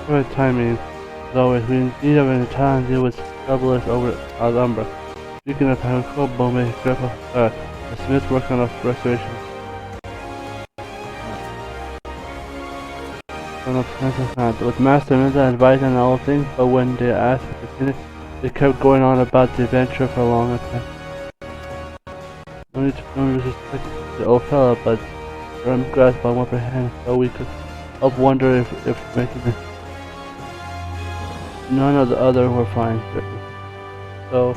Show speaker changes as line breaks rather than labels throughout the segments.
For the timing, as always, we need of an Italian deal with troublers over our lumber. Speaking of having Kobo may grip the Smiths work on a restoration. With Master Minta advising on all things, but when they asked to continue, they kept going on about the adventure for a long time. No need to disrespect the old fella, but firm grasp on one per hand, so we could help wonder if making it. None of the other were fine. So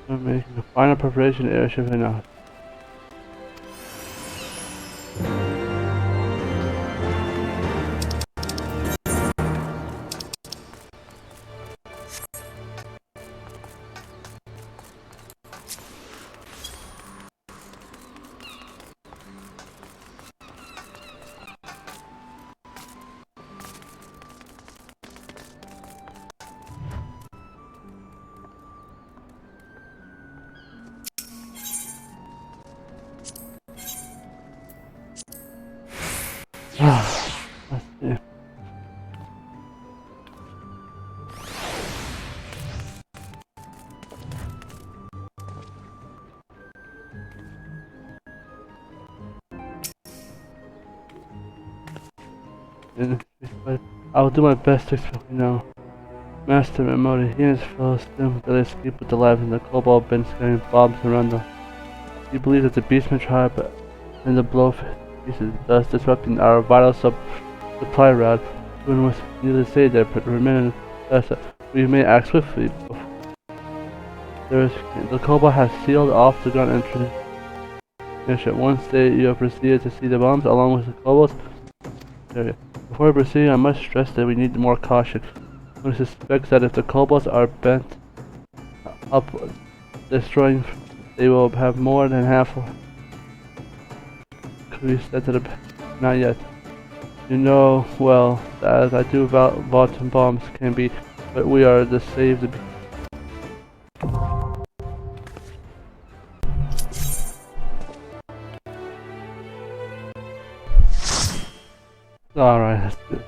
we're making a final preparation airship now. Let's see. I will do my best to explain now. Master Mimori, he and his fellows assume that they escaped with the lives and the Cobalt been scattering bombs around them. He believes that the Beastman tribe and the blow pieces, thus disrupting our vital supply route. When was needless to say that remaining we may act swiftly. The Cobalt has sealed off the ground entrance. Once you have proceeded to see the bombs along with the Cobalts area. Before we proceed, I must stress that we need more caution. One suspects that if the Cobalts are bent up destroying, they will have more than half of not yet. You know well as I do Vaulton bombs can be, but we are to save the. Alright, let's do it.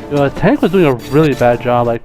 Yo, the tank was doing a really bad job, like,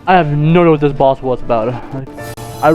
I have no idea what this boss was about. Like, I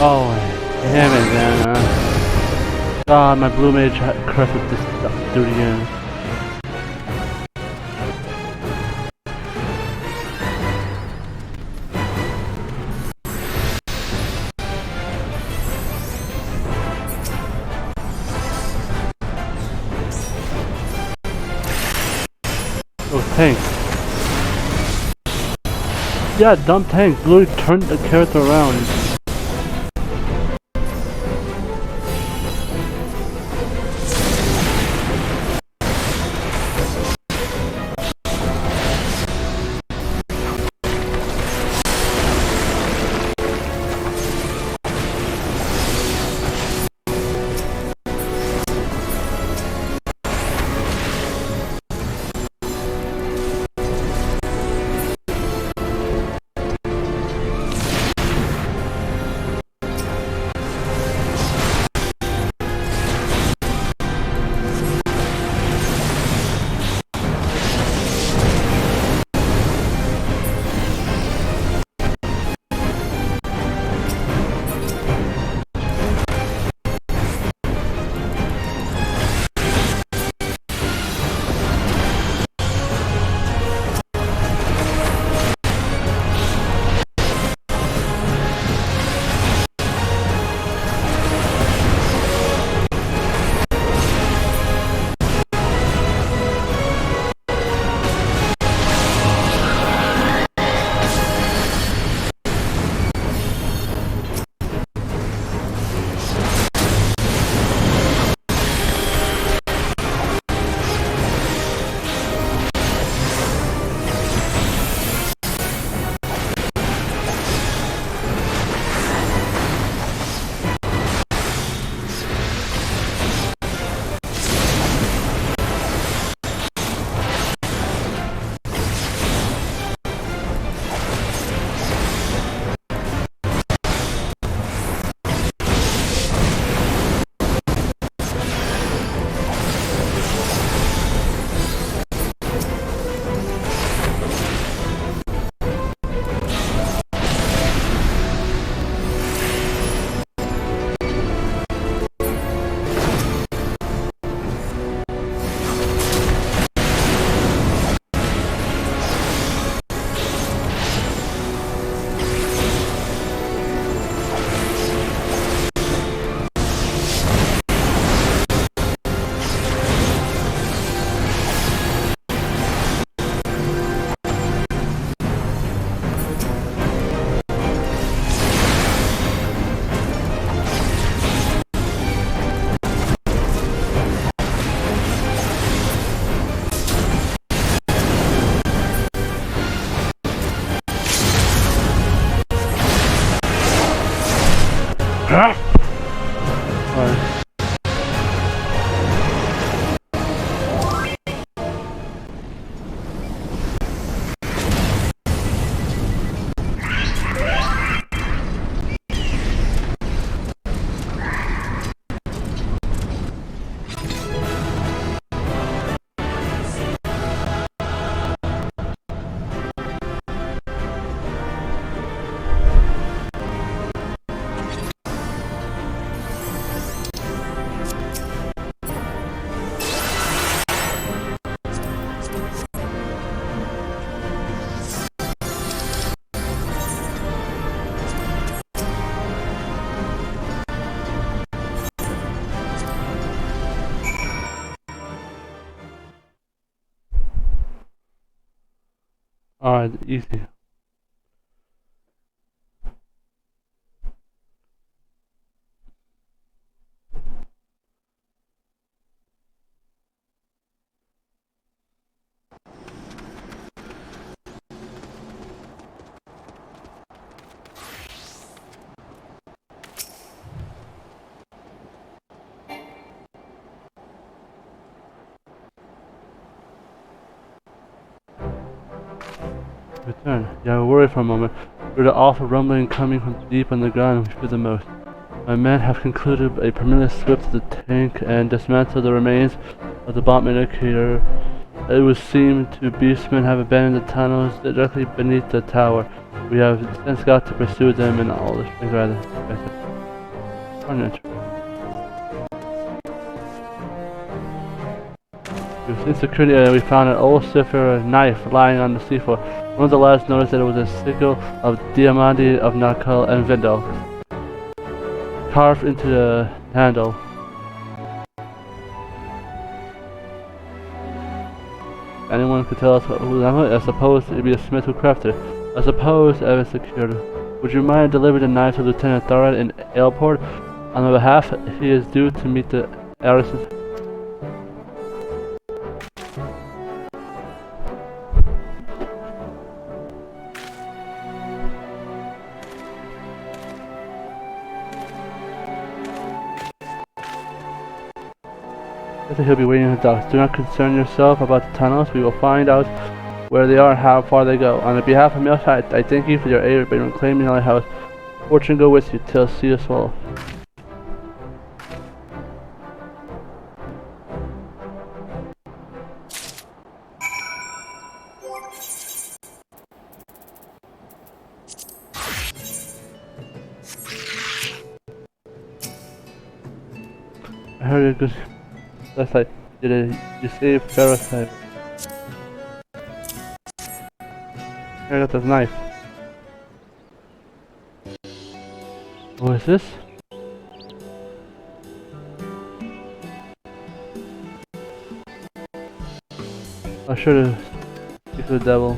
Oh, damn it, man. God, my blue mage corrupted this dude again. Oh, tank. Yeah, dumb tank. Literally turned the character around. Alright. Alright, easy. Return. Yeah, I worried for a moment. Heard the awful rumbling coming from deep underground, we feared the most. My men have concluded a permanent sweep to the tank and dismantled the remains of the bomb indicator. It would seem to beastmen have abandoned the tunnels directly beneath the tower. We have since got to pursue them in all the strength rather expected. In security area, we found an old silver knife lying on the seafloor. One of the lads noticed that it was a sigil of Diamante of Nakal and Vindel, carved into the handle. Anyone could tell us who that was? I suppose it'd be a smith who crafted it. I suppose Evan secured it. Would you mind delivering the knife to Lieutenant Thorad in Airport? On my behalf, he is due to meet the Arison. He'll be waiting in the docks. Do not concern yourself about the tunnels. We will find out where they are and how far they go. On the behalf of Milshire, I thank you for your aid in reclaiming our house. Fortune go with you till see us all. I heard you're good. That's like, you save Parasite. I got this knife. What is this? I should have speak to the devil.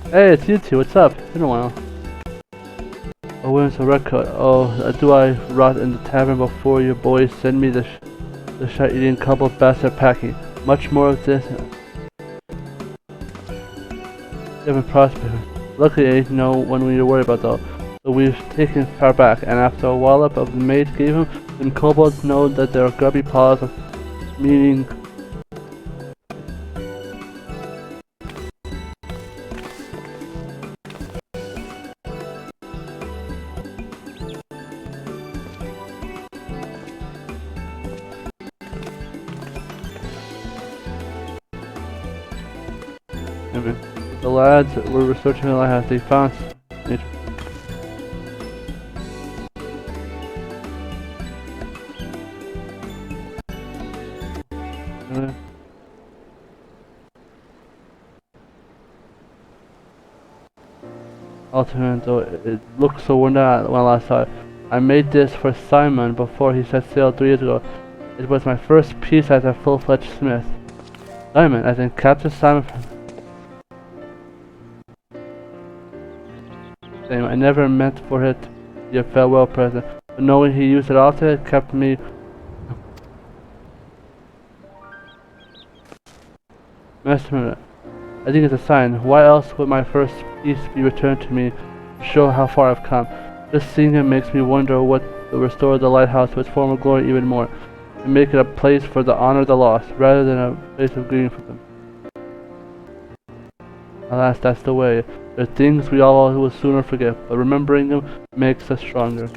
Hey, it's you two, what's up? It's been a while. Oh, where's the red coat? Oh, do I rot in the tavern before your boys send me the shit-eating couple bastard packing? Much more of this. You haven't prospered. Luckily, ain't no one we need to worry about though. So we've taken far back, and after a wallop of the maids gave him, then kobolds know that their grubby paws are meaning. The lads were researching the lighthouse. They found nature. Ultimate, though it looked so worn out when I last saw it. I made this for Simon before he set sail 3 years ago. It was my first piece as a full-fledged smith. Simon, as in Captain Simon. I never meant for it to be a farewell present, but knowing he used it often, it kept me. Master, I think it's a sign. Why else would my first piece be returned to me to show how far I've come? Just seeing it makes me wonder what will restore the lighthouse to its former glory even more, and make it a place for the honor of the lost, rather than a place of grieving for them. Alas, that's the way. There are things we all will sooner forget, but remembering them makes us stronger.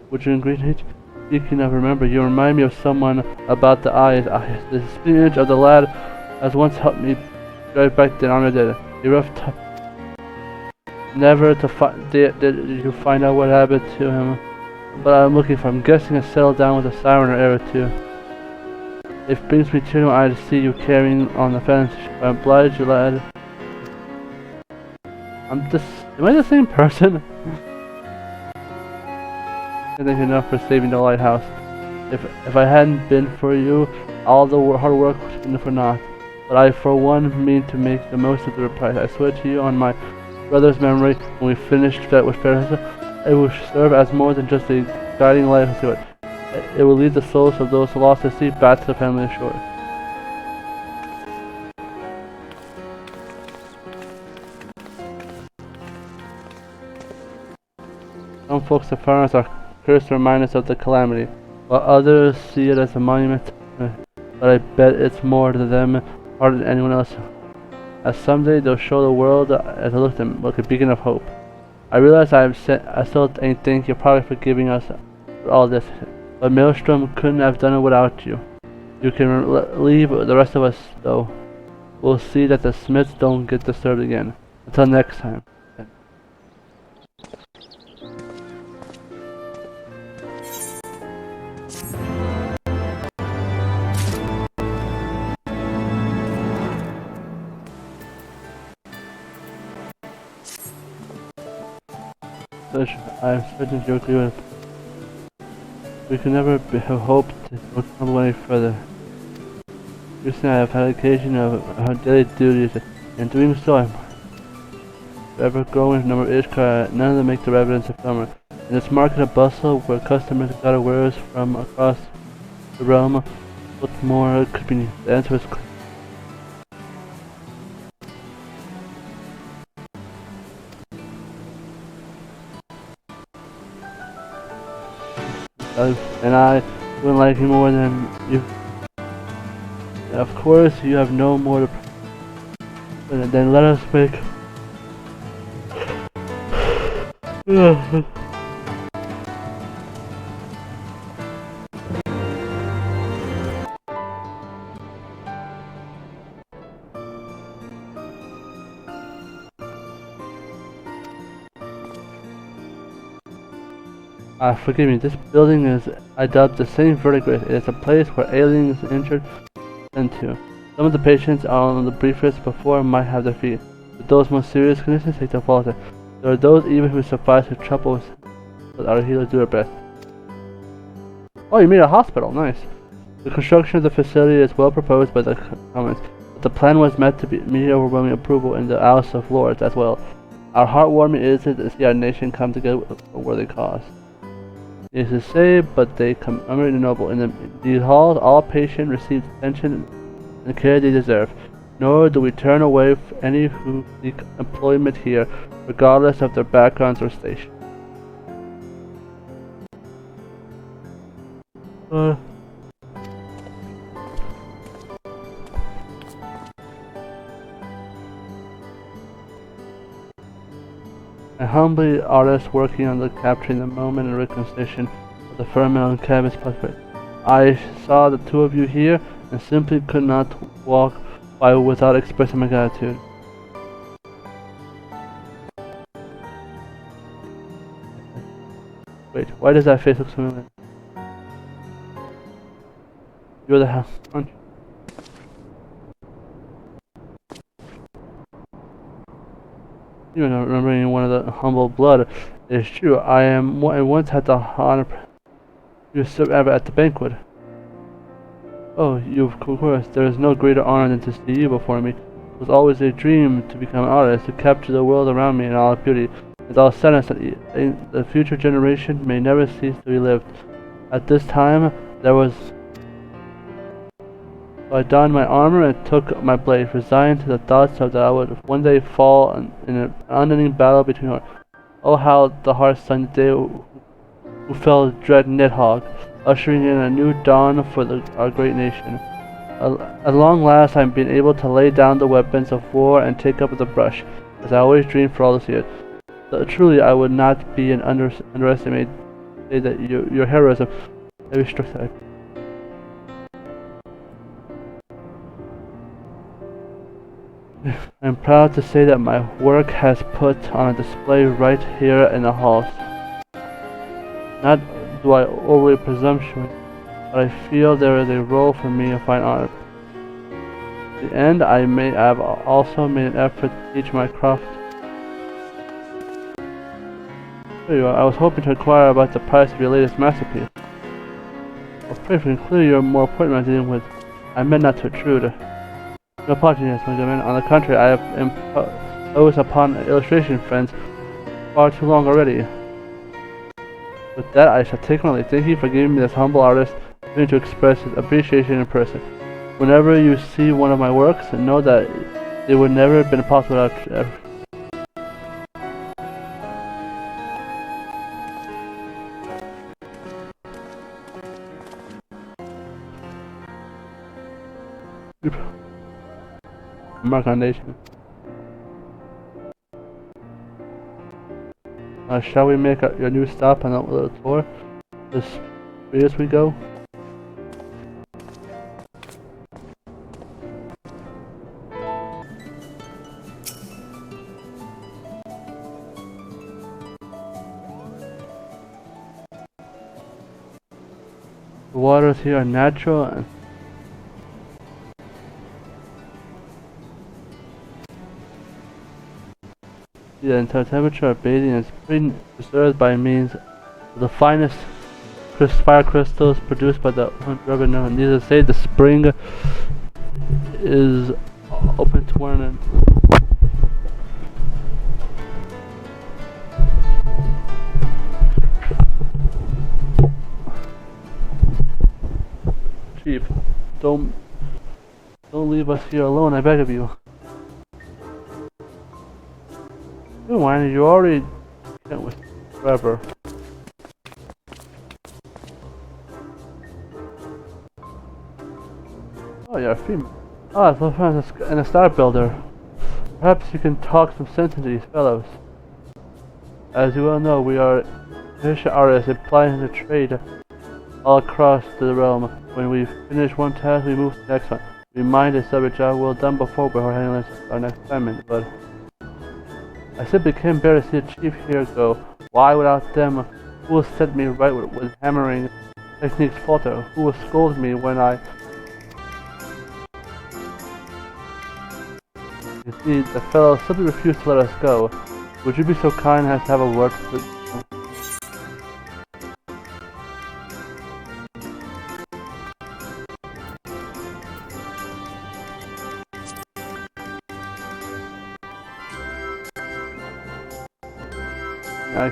Would you agree, Nate? Speaking of remember, you remind me of someone about the eyes. The image of the lad has once helped me drive back the honor did. A rough tough. Never to find. Did you find out what happened to him? But I'm looking for. I'm guessing it settled down with a siren or error too. It brings me tears in my eyes to see you carrying on the fence. I'm obliged, you lad. Am I the same person? I think enough for saving the lighthouse. If I hadn't been for you, all the hard work would have been for naught. But I, for one, mean to make the most of the prize. I swear to you on my brother's memory, when we finished that with Paris, it will serve as more than just a guiding light to it. It will lead the souls of those lost at sea back to the family shore. Some folks that found us are cursed to remind us of the calamity, while others see it as a monument. But I bet it's more to them harder than anyone else. As someday they'll show the world as I look at them like a beacon of hope. I realize I still ain't think you're probably forgiving us for all this, but Maelstrom couldn't have done it without you. You can leave the rest of us though. We'll see that the Smiths don't get disturbed again. Until next time. I'm certain you agree with. We could never have hoped to come any further. Recently I have had occasion of our daily duties, and doing so I'm ever growing number of Ishkar. None of them make the evidence of summer. In this market of bustle, where customers gather wares from across the realm, what more could be? The answer is clear. And I wouldn't like you more than you. Of course, you have no more to. Then let us make. Forgive me, this building is, I dubbed the same vertebrae. It is a place where aliens injured sent to. Some of the patients on the briefest before might have their feet, but those most serious conditions take the fault. There are those even who survive the troubles, but our healers do their best. Oh, you made a hospital, nice. The construction of the facility is well proposed by the Commons, but the plan was meant to meet overwhelming approval in the House of Lords as well. Our heartwarming is to see our nation come together for a worthy cause. It is to say, but they commemorate the noble. In these halls, all patients receive attention and care they deserve. Nor do we turn away any who seek employment here, regardless of their backgrounds or station. A humbly artist working on capturing the moment and reconstruction of the Firmament and canvas portrait. I saw the two of you here and simply could not walk by without expressing my gratitude. Wait, why does that face look familiar? You're the house, aren't you? You know, remembering one of the humble blood. It is true, I once had the honor to serve ever at the banquet. Oh, of course, there is no greater honor than to see you before me. It was always a dream to become an artist, to capture the world around me in all its beauty. With all sadness that the future generation may never cease to be lived. At this time, there was... So I donned my armor and took my blade, resigned to the thoughts of that I would one day fall in an unending battle between our... Oh, how the heart sung the day who fell dread Nidhogg, ushering in a new dawn for our great nation. At long last, I've been able to lay down the weapons of war and take up the brush, as I always dreamed for all this years. Truly, I would not be an underestimate say that your heroism every struck that. I'm proud to say that my work has put on a display right here in the halls. Not do I overly presumptuous, but I feel there is a role for me to find honor. In the end, I have also made an effort to teach my craft. There you are. I was hoping to inquire about the price of your latest masterpiece. Well, pray for clearly you're more important than I'm dealing with. I meant not to intrude. No apologies, my good man. On the contrary, I have imposed upon illustration friends far too long already. With that, I shall take my leave. Thank you for giving me this humble artist opportunity to express his appreciation in person. Whenever you see one of my works, know that it would never have been possible without Mark on Nation. Shall we make your new stop on that little tour? As free as we go? The waters here are natural and the entire temperature of bathing is preserved by means of the finest fire crystals produced by the rubber known. Needless to say, the spring is open to one end. Chief, don't leave us here alone, I beg of you. Why you already went with forever? Oh, you're a female. Ah, so fun and a star builder. Perhaps you can talk some sense into these fellows. As you well know, we are efficient artists applying the trade all across the realm. When we finish one task, we move to the next one. We mind a separate job well done before we're handling our next assignment, but I simply can't bear to see the chief here go. Why, without them, who will set me right with hammering techniques falter? Who will scold me when I... You see, the fellow simply refused to let us go. Would you be so kind as to have a word with... I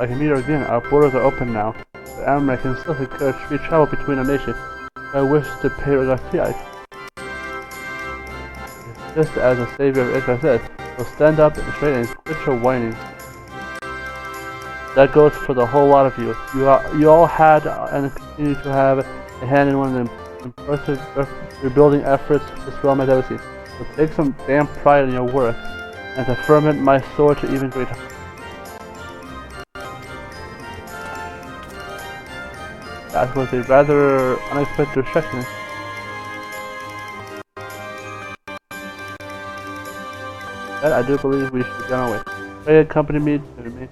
can meet her again. Our borders are open now. The Amram can still secure free travel between our nations. If I wish to pay regards to you, just as the savior of Israel says, so stand up straight and quit your whining. That goes for the whole lot of you. You all had and continue to have a hand in one of the impressive rebuilding efforts this realm has ever seen. So take some damn pride in your work, and to ferment my sword to even greater. That was a rather unexpected rejection. That I do believe we should get on our way. Ready to accompany me to me.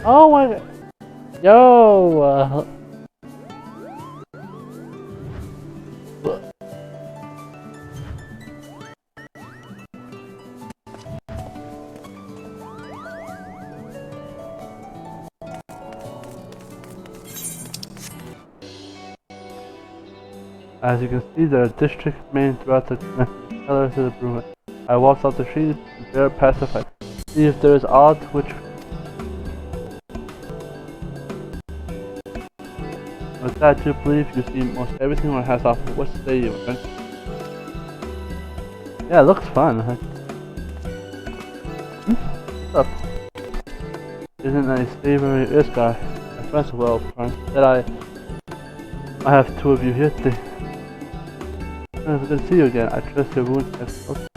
Oh my... Yo! As you can see, there are district main throughout the colors of the Improvement. I walked off the street, very pacified. See if there is odd which... With that, I do believe you see most everything on has off. What say you, my friend? Yeah, it looks fun. What's up? Isn't a savory this guy? My friends are well, friend. That I have two of you here today. It's good to see you again. I trust your wounds have healed.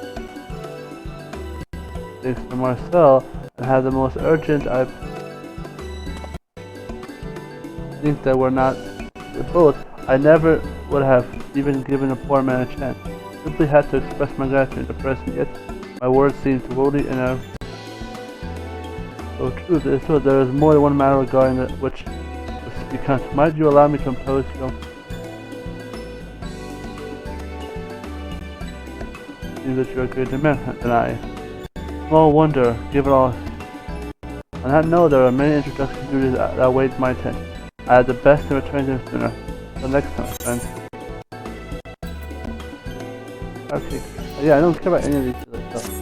Thanks to Marcel, I had the most urgent. I think that we're not both. I never would have even given a poor man a chance. Simply had to express my gratitude to the person, yet my words seemed totally and so true. It is true. There is more than one matter regarding it which must be conscious. Might you allow me to impose your... Seems that you are a greater man than I. Small wonder, given all. On that note, there are many introduction duties that await my attention. I had the best in return to sooner. Until next time, friends. Okay. Yeah, I don't care about any of these other stuff.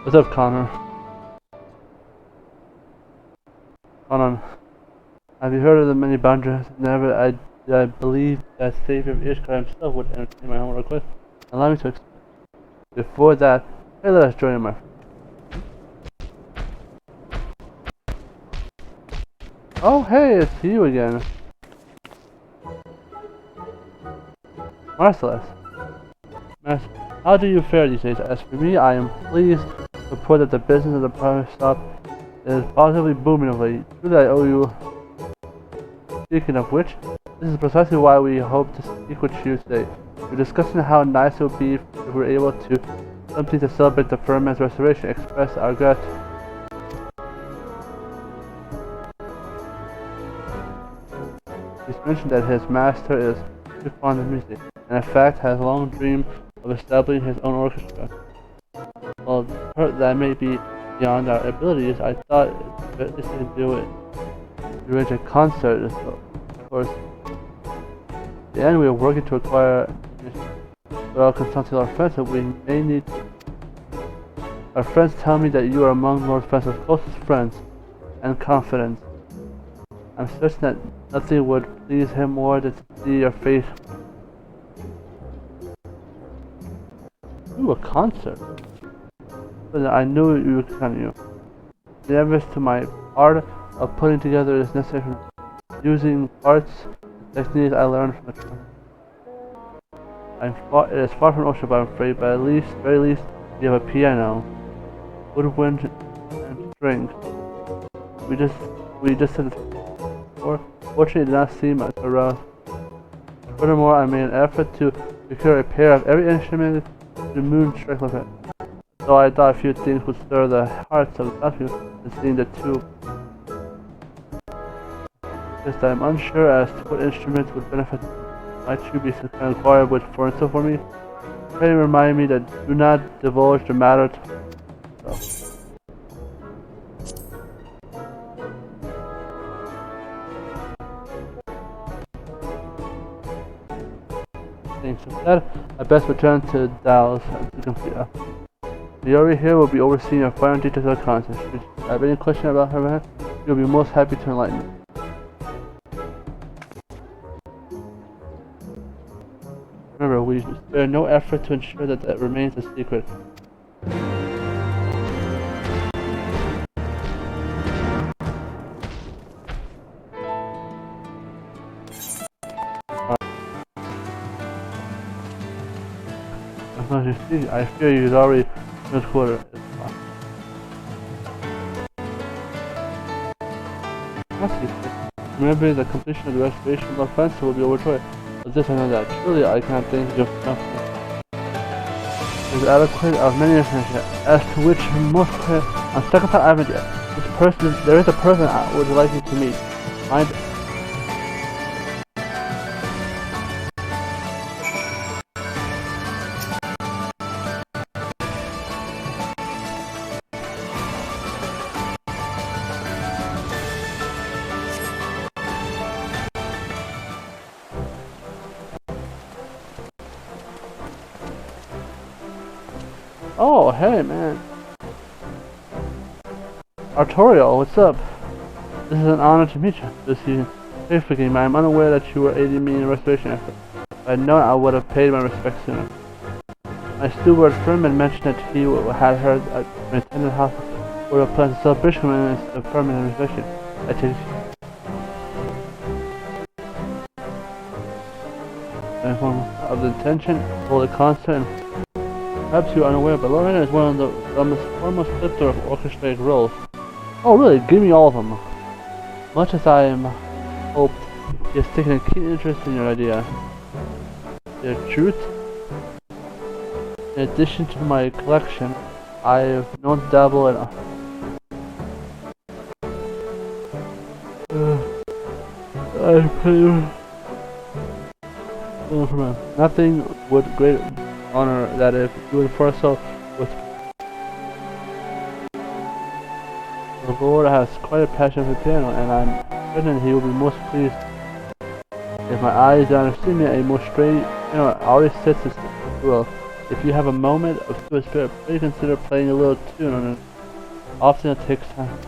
What's up, Connor? Conan, have you heard of the many boundaries? Never, I believe that Savior of Ishkar himself would entertain my own request. Allow me to explain. Before that, hey, let us join him, my friend. Oh, hey, it's you again. Marcellus. How do you fare these days? As for me, I am pleased to report that the business of the private shop is positively booming of late. Truly, I owe you. Speaking of which, this is precisely why we hope to speak with you today. We're discussing how nice it would be if we were able to something to celebrate the Firmament's restoration, express our gratitude. He's mentioned that his master is too fond of music, and in fact has long dreamed of establishing his own orchestra. While that may be beyond our abilities, I thought at least we could do it. We arrange a concert, so of course. In the end, we are working to acquire, but I'll consult our friends that we may need. Our friends tell me that you are among Lord Spencer's closest friends and confidants. I'm certain that nothing would please him more than to see your face. Ooh, a concert. But I knew you would continue. The evidence to my art of putting together is necessary using parts and techniques I learned from the concert. It is far from ocean, but I'm afraid, but at least, very least, you have a piano, woodwind, and strings. We just said it before. Fortunately, it did not seem as aroused. Furthermore, I made an effort to procure a pair of every instrument to moon strike like that. Though I thought a few things would stir the hearts of the townspeople, and seeing the two. Just I am unsure as to what instruments would benefit. Might you be some kind of choir with for instance for me? Pray remind me that do not divulge the matter to Thanks for that. I best return to Dallas to complete. Yuri here will be overseeing your final details of the contest. Should you have any question about her, man, you'll be most happy to enlighten you. Remember, we spare no effort to ensure that that remains a secret. As long as you see, I fear you already in this quarter. capacity. Remembering the completion of the restoration of the fence will be overjoyed. Of this I know that truly I cannot thank you enough. It is adequate of many information, as to which most clear. On second thought, I haven't yet. There is a person I would like you to meet. Mind. Oh, hey, man. Artorial, what's up? This is an honor to meet you this season. Please forgive me, I am unaware that you were aiding me in the restoration effort. If I had known, I would have paid my respects sooner. My steward Firmament mentioned that he had heard at my attendant house where a pleasant celebration commenced of permanent restoration. I take of the intention to hold a concert, and perhaps you are unaware, but Marina is one of the foremost lifter of orchestrated roles. Oh really? Give me all of them. Much as I am hoped, he has taken a keen interest in your idea. The truth? In addition to my collection, I have known to dabble in nothing would great honor that if you would enforce so with. The Lord has quite a passion for piano, and I'm certain he will be most pleased. If my eyes don't understand me, a most straight piano already sits as well. If you have a moment of true spirit, please consider playing a little tune on it. Often it takes time.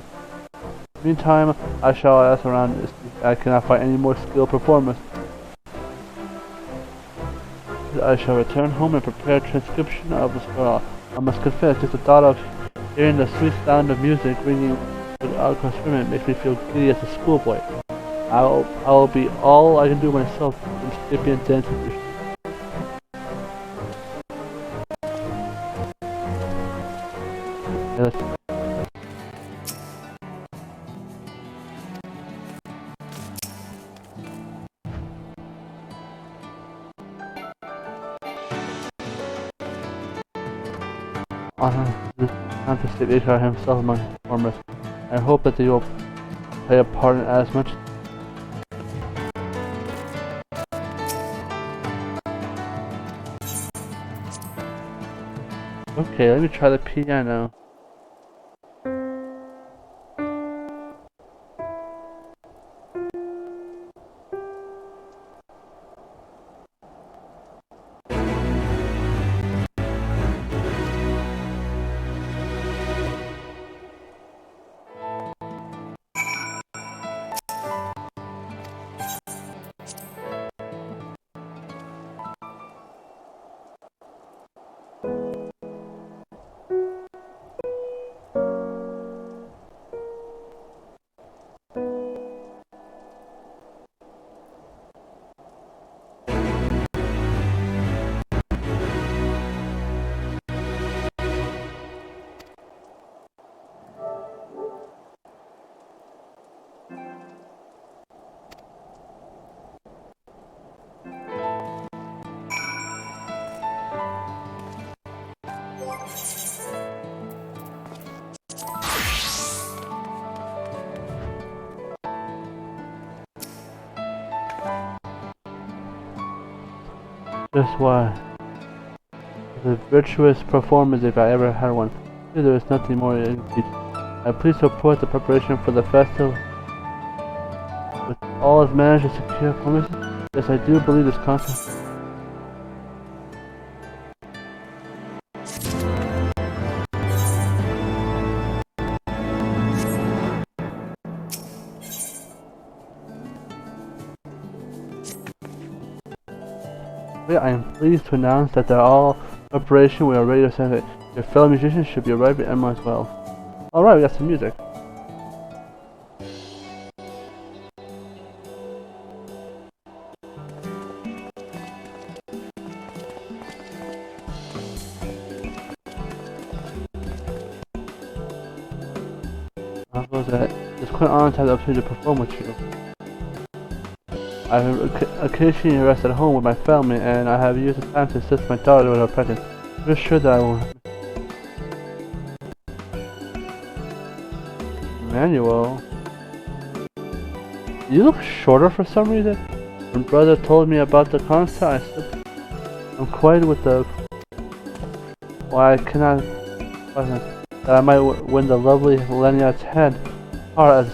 Meantime, I shall ask around if I cannot find any more skilled performers. I shall return home and prepare a transcription of the score. I must confess, just the thought of hearing the sweet sound of music ringing out across Firmament makes me feel giddy as a schoolboy. I'll be all I can do myself in Skippy and dancing. Not to state HR himself among his performers. I hope that they will play a part in as much. Okay, let me try the piano. Just why. The virtuous performance if I ever had one. There is nothing more indeed. I please support the preparation for the festival with all its managed to secure promises. Yes, I do believe this concert. I am pleased to announce that all preparation we are ready to send it. Your fellow musicians should be arriving at Emma as well. Alright, we got some music. How was that? It's quite an honor to have the opportunity to perform with you. I have occasionally rest at home with my family, and I have used the time to assist my daughter with her practice. I'm sure that I will. Manuel? You look shorter for some reason. When brother told me about the concert, I'm quite with the why I cannot that I might win the lovely Leniat's head. Heart as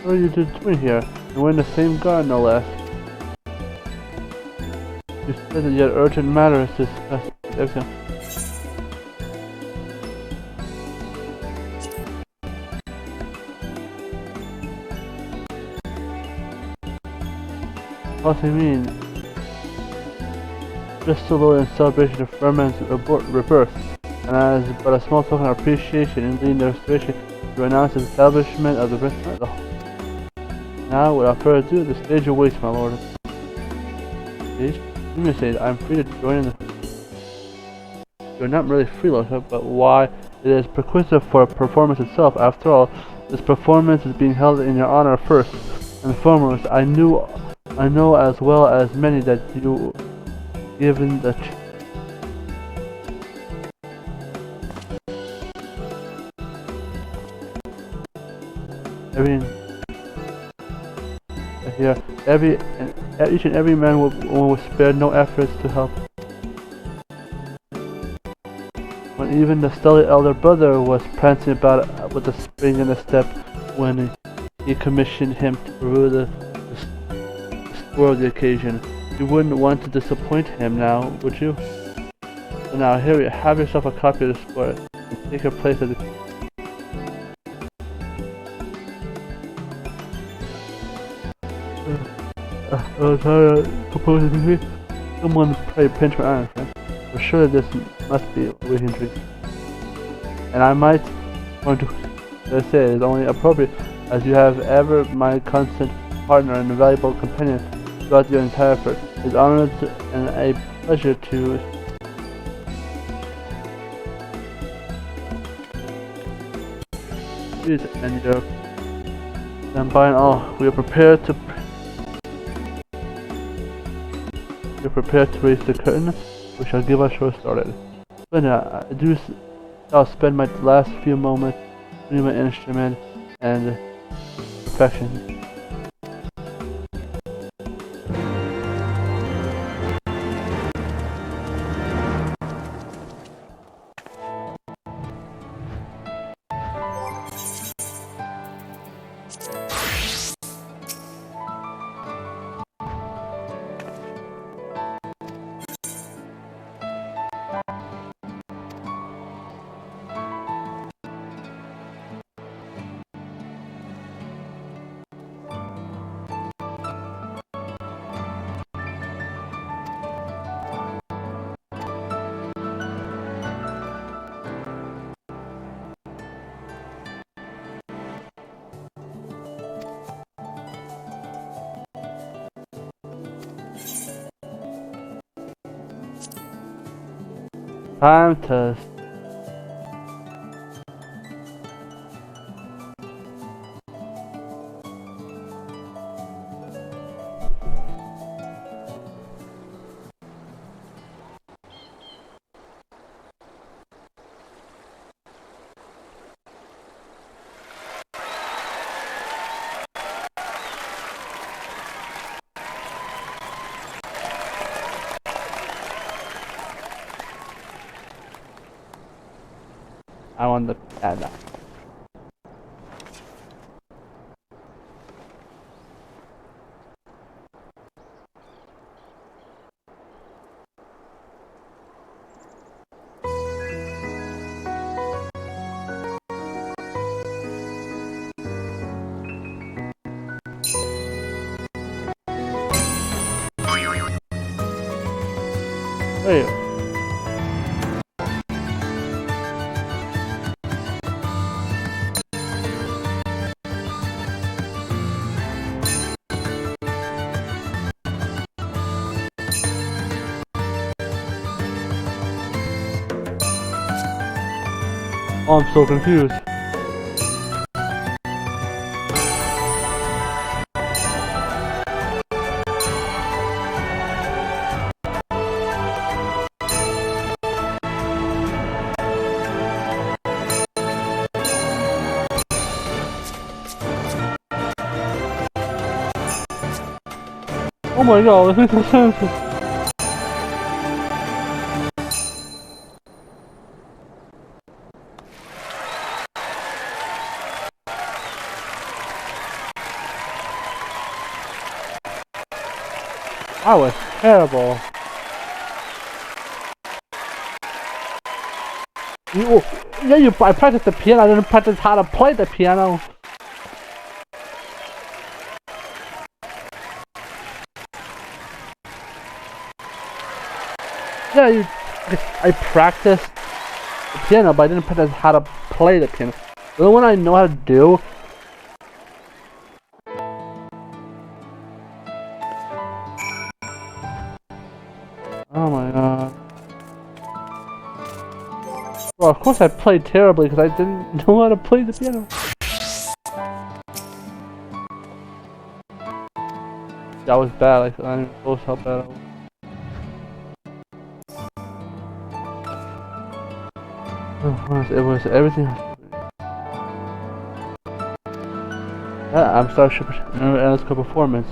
what are you doing here? And we're in the same guard, no less. You said that you had urgent matters to discuss everything. What do you mean? Just the Lord in celebration of Firmament's rebirth, and as but a small token of appreciation in leading the restoration to announce the establishment of the Prince. Now, without further ado, the stage awaits, my lord. Stage? You may say I'm free to join in the... You're not really free, lordship, but why it is perquisitive for a performance itself. After all, this performance is being held in your honor first and foremost. I know as well as many that you given the each and every man will spare no efforts to help. When even the stellar elder brother was prancing about with a spring in a step when he commissioned him to peruse the score of the occasion. You wouldn't want to disappoint him now, would you? So now, here you have yourself a copy of the score and take your place at the... Someone pray pinch my iron, friend. For sure this must be a waiting drink. And I might want to say it is only appropriate as you have ever my constant partner and valuable companion throughout your entire effort. It is honored and a pleasure to and your and by and all we are prepared to raise the curtain. We shall give our show started. But I'll spend my last few moments tuning my instrument and perfection. Time to I want the piano. Hey. Oh, I'm so confused. Oh my god, this makes no sense. That was terrible. I practiced the piano, I didn't practice how to play the piano. Yeah, I practiced the piano, but I didn't practice how to play the piano. The only one I know how to do. Oh my god. Well, of course I played terribly because I didn't know how to play the piano. That was bad, I didn't even post how bad I was. It was everything. I'm Starship. Let's go performance.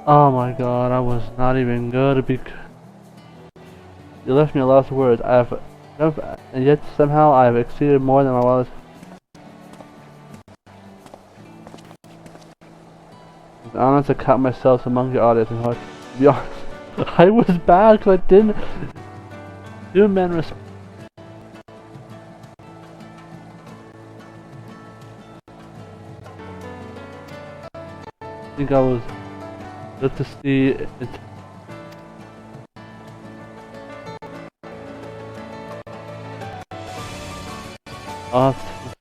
Oh my god, I was not even good because you left me a lot of words. And yet somehow I have exceeded more than my wildest. It's honest to count myself among the audience and hard. To be honest, I was bad because I didn't do men respect. I think I was good to see it. I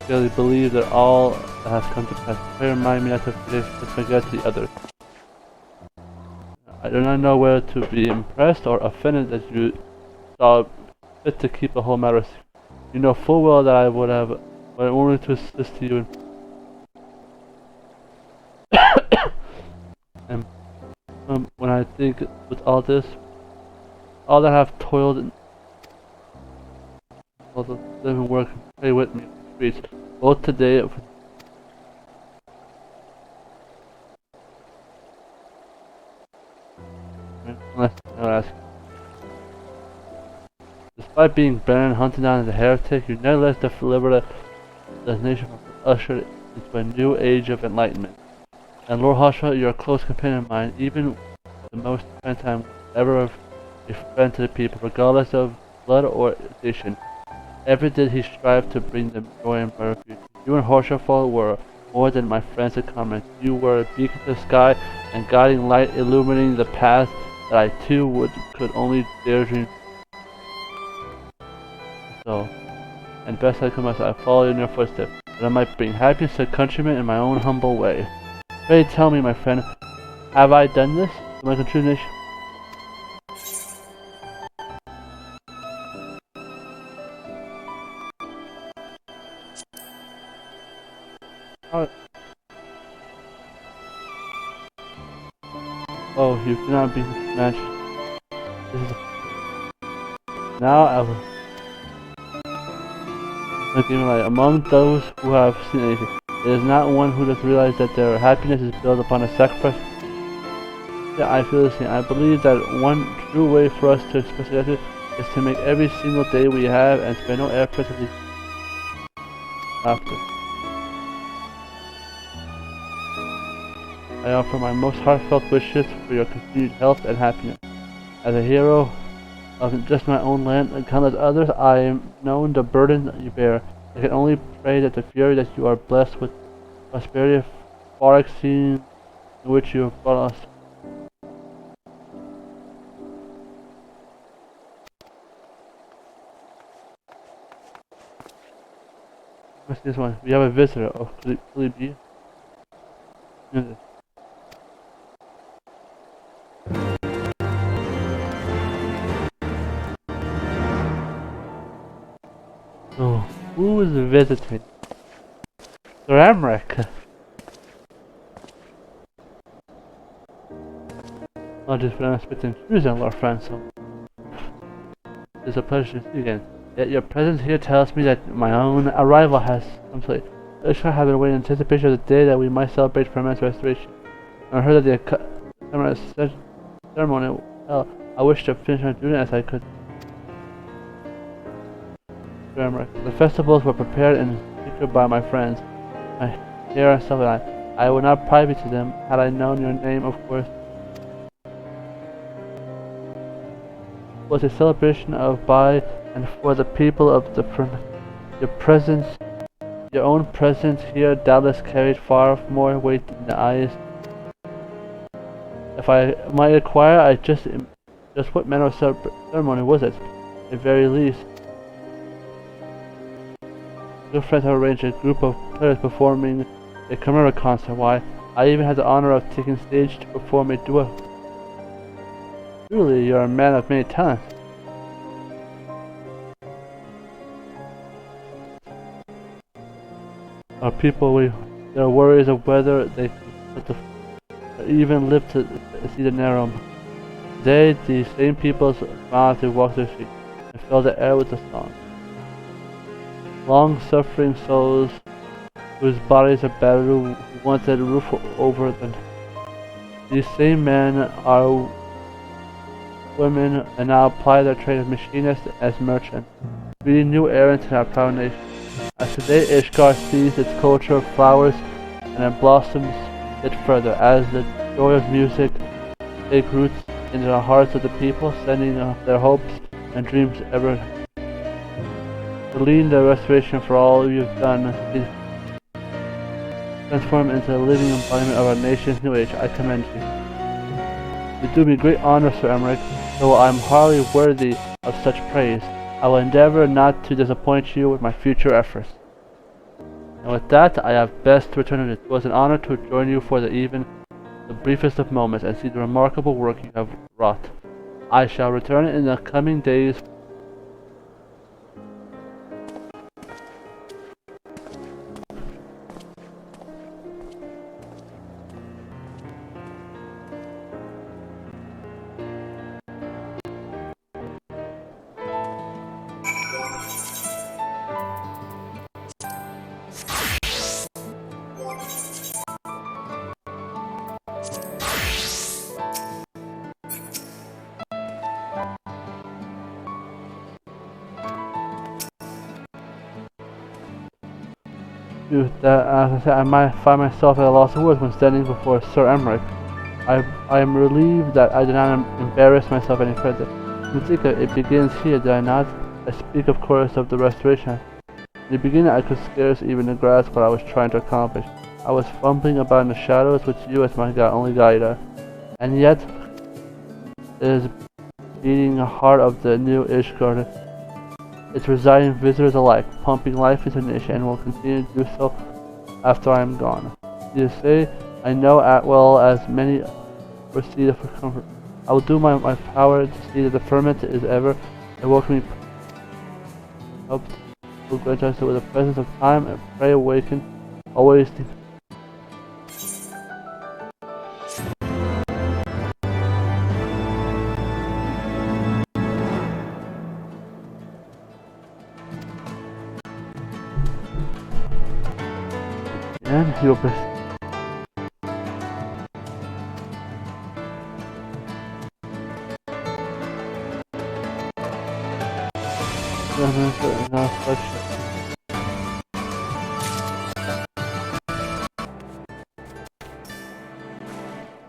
really believe that all that has come to pass. Pray remind me not to forget the others. I do not know whether to be impressed or offended that you saw fit to keep the whole matter. You know full well that I would have wanted to assist you in and when I think with all this, all that I have toiled and all the living work and pray with me in the streets, both today unless I ask. Despite being banned and hunted down as a heretic, you nevertheless delivered the nation ushered into a new age of enlightenment. And Lord Hashra, you're a close companion of mine, even the most spent time ever a friend to the people, regardless of blood or edition. Every day he strived to bring them joy and brighter future. You and Horshafa were more than my friends had commented. You were a beacon to the sky and guiding light, illuminating the path that I too could only dare dream. So, and best I could myself, I followed in your footsteps, that I might bring happiness to the countrymen in my own humble way. Pray tell me, my friend, have I done this to my contribution? Oh, you cannot be matched. This is now I will. Like, among those who have seen anything, there is not one who does realize that their happiness is built upon a sacrifice. Yeah, I feel the same. I believe that one true way for us to express gratitude is to make every single day we have and spend no effort to leave after. I offer my most heartfelt wishes for your continued health and happiness. As a hero of just my own land and countless others, I am known the burden that you bear. I can only pray that the fury that you are blessed with prosperity far exceeding which you have brought us. What's this one? We have a visitor. Oh, could it be? So, who is visiting? Sir Amric. Oh, just been unexpected intrusion, Lord Francis. It's a pleasure to see you again. Yet your presence here tells me that my own arrival has complete. I should have been waiting in anticipation of the day that we might celebrate Firmament's restoration. When I heard that the ceremony, well, I wished to finish my duty as I could. The festivals were prepared in secret by my friends, my hair and stuff, and I would not private to them had I known your name, of course. It was a celebration of by and for the people of the your own presence here doubtless carried far more weight in the eyes. If I might inquire, just what manner of ceremony was it, at the very least? Your friends have arranged a group of players performing a Chimera concert. Why, I even had the honor of taking stage to perform a duet. Truly, you're a man of many talents. Our people, their worries of whether they could even live to see the Nerum. They, the same people, smiled to walk their streets and fill the air with the song. Long-suffering souls whose bodies are battered, who wanted a roof over them. These same men are women and now apply their trade of machinists as merchants, breathing new air into our proud nation. As today Ishgard sees its culture of flowers and it blossoms it further, as the joy of music take roots into the hearts of the people, sending their hopes and dreams ever to lead the restoration for all you've done. Transform into a living embodiment of our nation's new age. I commend you. You do me great honor, Sir Emmerich, though I am hardly worthy of such praise. I will endeavor not to disappoint you with my future efforts. And with that, I have best to return. It was an honor to join you for even the briefest of moments and see the remarkable work you have wrought. I shall return in the coming days. That, as I said, I might find myself at a loss of words when standing before Sir Emmerich. I am relieved that I did not embarrass myself any further. You think it begins here, did I not? I speak, of course, of the restoration. In the beginning, I could scarce even grasp what I was trying to accomplish. I was fumbling about in the shadows with you as my only guide, and yet it is beating the heart of the new Ishgard. It's residing visitors alike, pumping life into the nation, and will continue to do so after I am gone. You say, I know as well as many proceed for comfort. I will do my power to see that the Firmament is ever a welcoming help to grant us with the presence of time and pray awaken always the and he will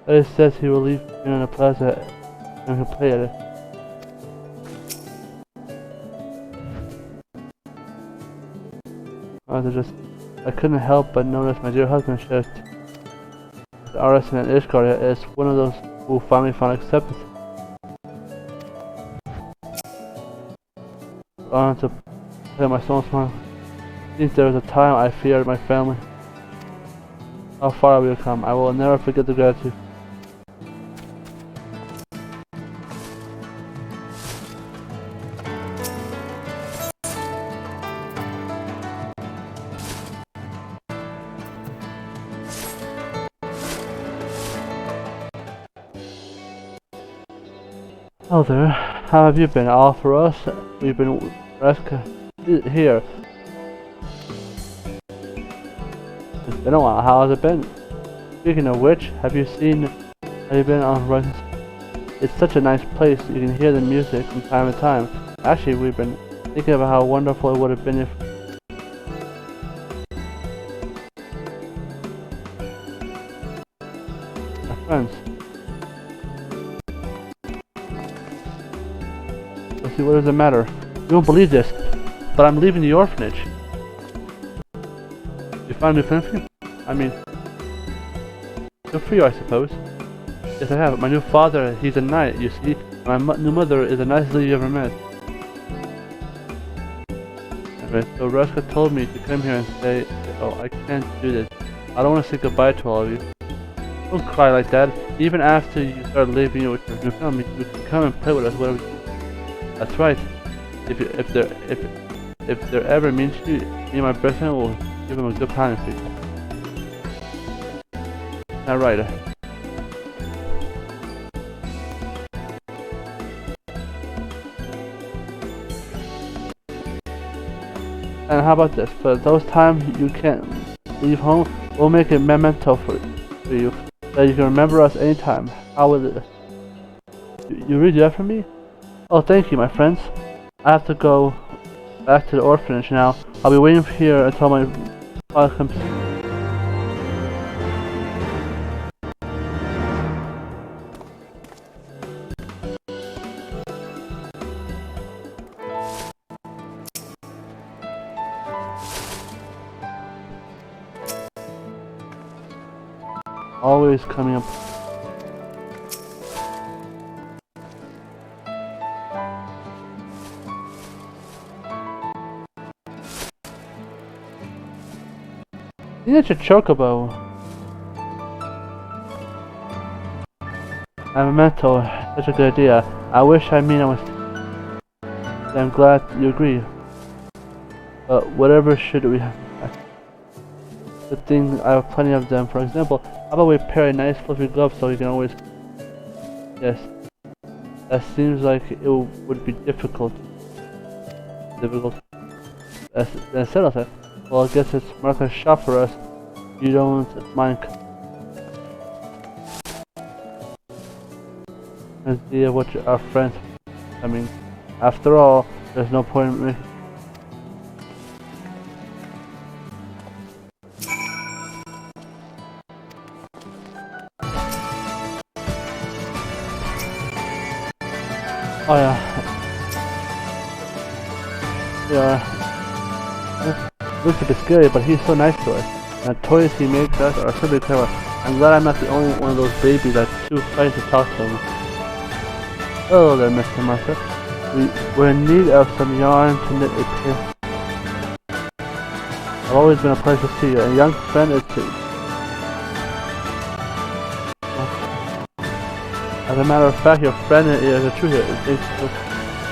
it says he will leave in the plaza and can play at it. I couldn't help but notice my dear husband shares the artisan and Ishgard is one of those who finally found acceptance. On to play my soul smile. Since there was a time I feared my family. How far we have come. I will never forget the gratitude. Hello there. How have you been? All for us? We've been here. It's been a while. How has it been? Speaking of which, have you been on Horizons? It's such a nice place. You can hear the music from time to time. Actually, we've been thinking about how wonderful it would have been if our friends. Let's see, what does it matter? You won't believe this, but I'm leaving the orphanage. You found a new friend for you? I mean, good for you, I suppose. Yes, I have. My new father, he's a knight, you see. My new mother is the nicest lady you ever met. Anyway, so Ruska told me to come here and say, oh, I can't do this. I don't want to say goodbye to all of you. Don't cry like that. Even after you start living with your new family, you can come and play with us whatever you. That's right. If they're ever mean to you, me and my best friend will give them a good pounding feed. Alright. And how about this? For those times you can't leave home, we'll make a memento for you, that you can remember us anytime. How will it? You really do that for me? Oh, thank you, my friends. I have to go back to the orphanage now. I'll be waiting here until my father comes. Always coming up. Isn't it a chocobo? I'm a mentor. Such a good idea. I wish I was. I'm glad you agree. But whatever should we have? Good thing I have plenty of them. For example, how about we pair a nice fluffy glove so you can always. Yes. That seems like it would be difficult. Then settle that. Well, I guess it's Martha's shop for us. You don't mind. Idea what our friends. I mean, after all, there's no point in making. Oh yeah. Yeah. Looks a bit scary, but he's so nice to us. And the toys he makes us are simply clever. I'm glad I'm not the only one of those babies that's too afraid to talk to him. Hello there, Mr. Martha. We're in need of some yarn to knit a pair. I've always been a pleasure to see you. A young friend is too. As a matter of fact, your friend is a true hero. It's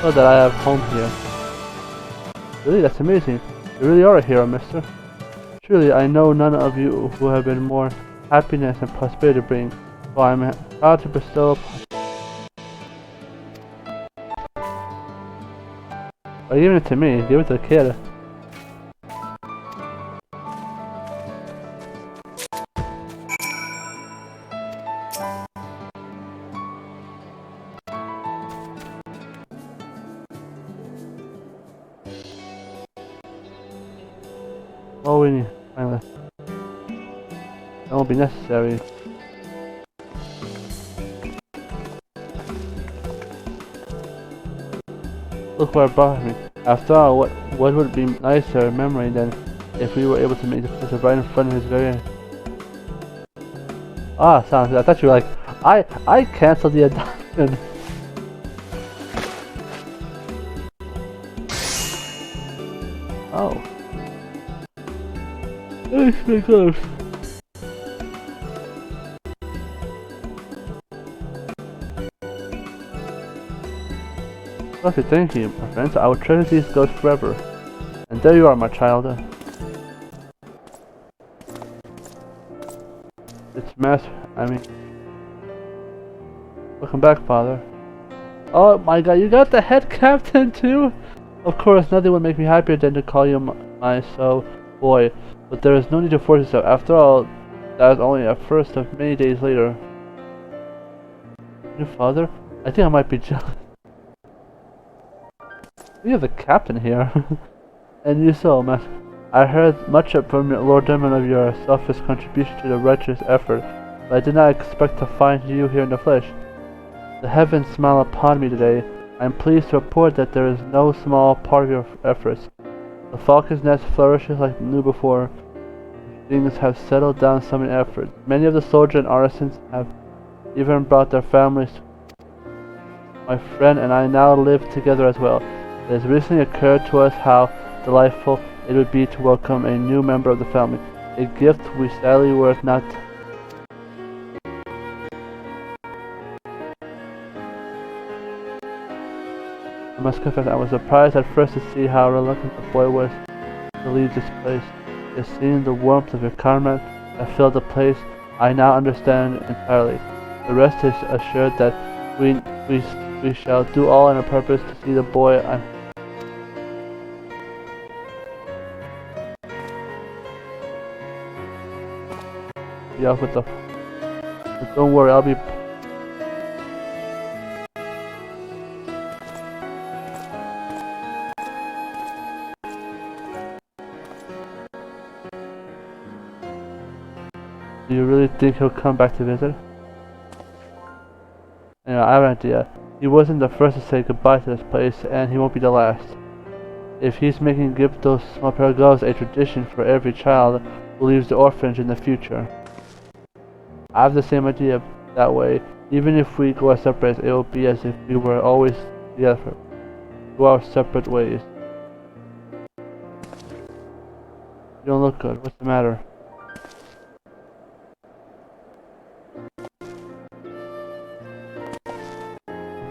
so that I have home here. Really, that's amazing. You really are a hero, mister. Truly, I know none of you who have been more happiness and prosperity to bring. So I'm proud to bestow upon. Or give it to me. Give it to the kid. Oh, we need finally. That won't be necessary. Look what I brought me. After all, what would be nicer memory than if we were able to make the place right in front of his very eyes? Ah, sounds good. I thought you were like, I canceled the adoption. Oh. Thanks for the gloves. Okay, thank you, my friends. I will treasure these gloves forever. And there you are, my child. It's welcome back, father. Oh my god, you got the head captain too? Of course, nothing would make me happier than to call you my boy. But there is no need to force yourself. After all, that is only a first of many days later. Your father? I think I might be jealous. We have the captain here. And you so, master. I heard much from Lord Demon of your selfless contribution to the righteous effort, but I did not expect to find you here in the flesh. The heavens smile upon me today. I am pleased to report that there is no small part of your efforts. The falcon's nest flourishes like new before. Things have settled down some in effort. Many of the soldiers and artisans have even brought their families. My friend and I now live together as well. It has recently occurred to us how delightful it would be to welcome a new member of the family. A gift we sadly were not. I must confess, I was surprised at first to see how reluctant the boy was to leave this place. Yet seeing the warmth of your comrade that filled the place, I now understand entirely. The rest is assured that we shall do all in our purpose to see the boy. Be off with the. But don't worry, I'll be. Do you really think he'll come back to visit? Anyway, I have an idea. He wasn't the first to say goodbye to this place, and he won't be the last. If he's making give those small pair of gloves a tradition for every child who leaves the orphanage in the future. I have the same idea. That way, even if we go our separate ways, it will be as if we were always together. Go our separate ways. You don't look good. What's the matter?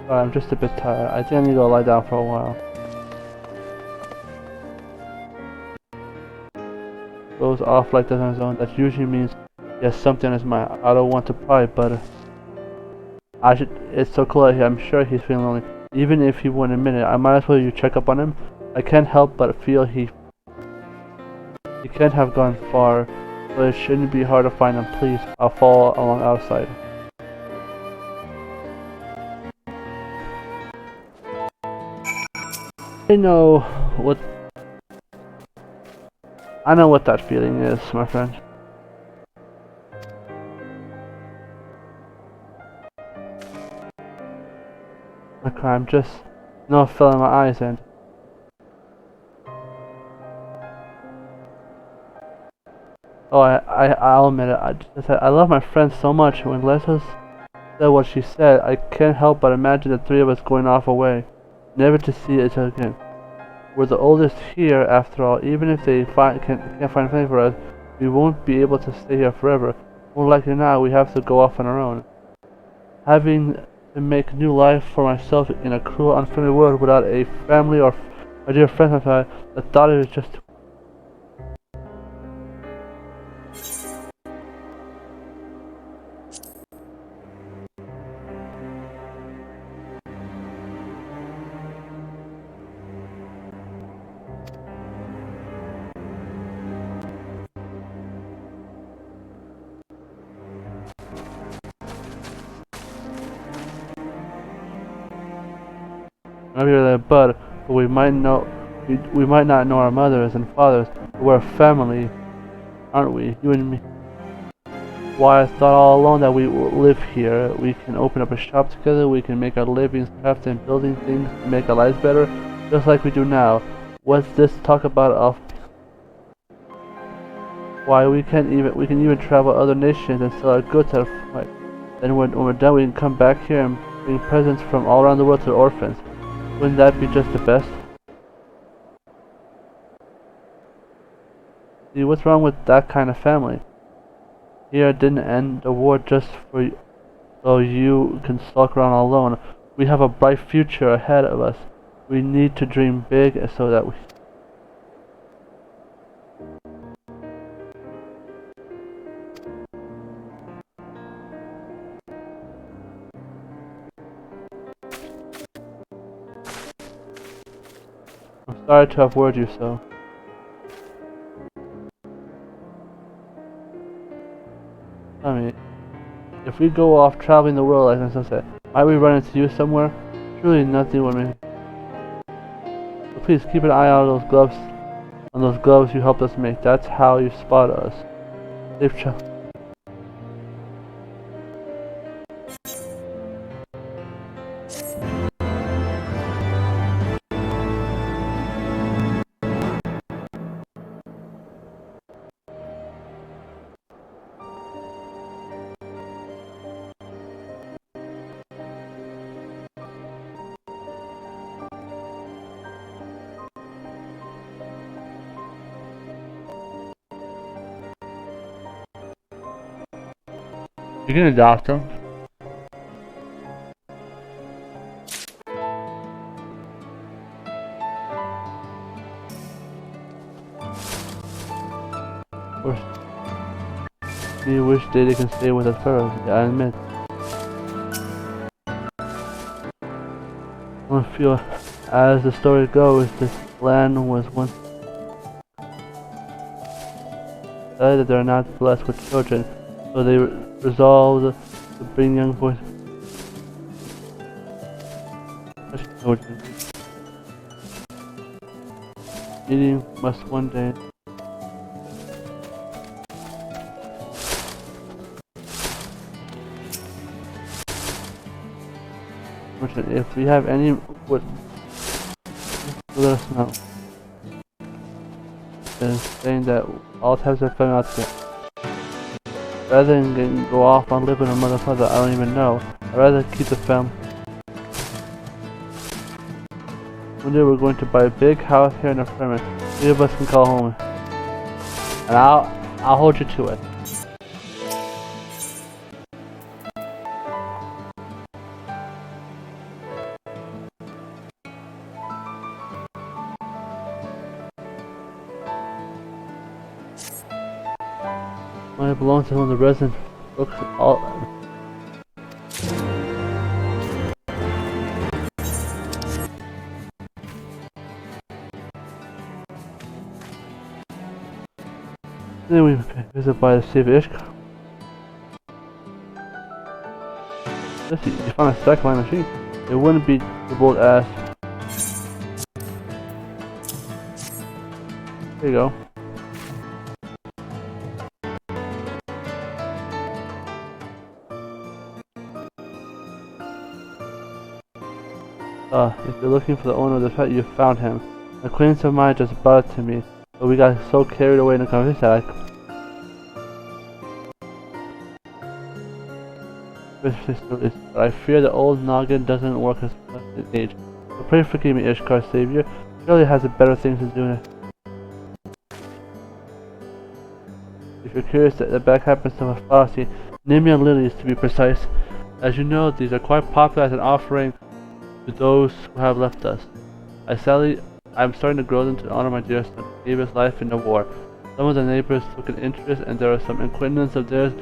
I'm just a bit tired. I think I need to go lie down for a while. Goes off like that on his own. That usually means he has something on his mind. I don't want to pry, but it's so cool out here. I'm sure he's feeling lonely. Even if he won't admit it, I might as well you check up on him. I can't help but feel he can't have gone far, but it shouldn't be hard to find him. Please, I'll follow along outside. I know what that feeling is, my friend. I'm just no fill in my eyes and oh, I'll admit it. I love my friend so much. When Leslie said what she said, I can't help but imagine the three of us going off away, never to see each other again. We're the oldest here, after all. Even if they can't find anything for us, we won't be able to stay here forever. More likely now, we have to go off on our own. Having to make new life for myself in a cruel, unfamiliar world without a family or my dear friends, the thought is just. Maybe you're their bud, but we might not know our mothers and fathers, but we're a family, aren't we? You and me. Why, I thought all along that we live here. We can open up a shop together, we can make our livings craft and building things to make our lives better, just like we do now. What's this talk about of? Why, we can even travel other nations and sell our goods at a price. Then when we're done, we can come back here and bring presents from all around the world to the orphans. Wouldn't that be just the best? See, what's wrong with that kind of family? Here, I didn't end the war just for so you can sulk around alone. We have a bright future ahead of us. We need to dream big so that we... I'm sorry to have worried you so. Tell me, if we go off traveling the world like my son said, might we run into you somewhere? Truly nothing would make... So please keep an eye out on those gloves you helped us make. That's how you spot us. Safe travel. You can adopt them. Of course. Me wish Data can stay with us forever, I admit. I feel, as the story goes, this land was once said that they are not blessed with children, so they resolved to bring young boys. Eating must one day. If we have any wood, let us know. And saying that all types of fun out there. Rather than go off on living a motherfucker I don't even know, I'd rather keep the family. One day we're going to buy a big house here in the Firmament. 3 of us can call home. And I'll hold you to it. When it belongs to one of the residents, looks all. Then we visit by the City of Ishka. Let's see, you found a stack line machine. It wouldn't be the bold ass. There you go. If you're looking for the owner of the pet, you found him. An acquaintance of mine just brought it to me, but we got so carried away in the conversation that I fear the old noggin doesn't work as much in age. So pray forgive me, Ishkar Savior. Surely has a better things to do. If you're curious, the back happens to a fallacy, Nemean lilies to be precise. As you know, these are quite popular as an offering to those who have left us. I'm starting to grow them to honor my dear son, who gave his life in the war. Some of the neighbors took an interest, and there are some acquaintances of theirs.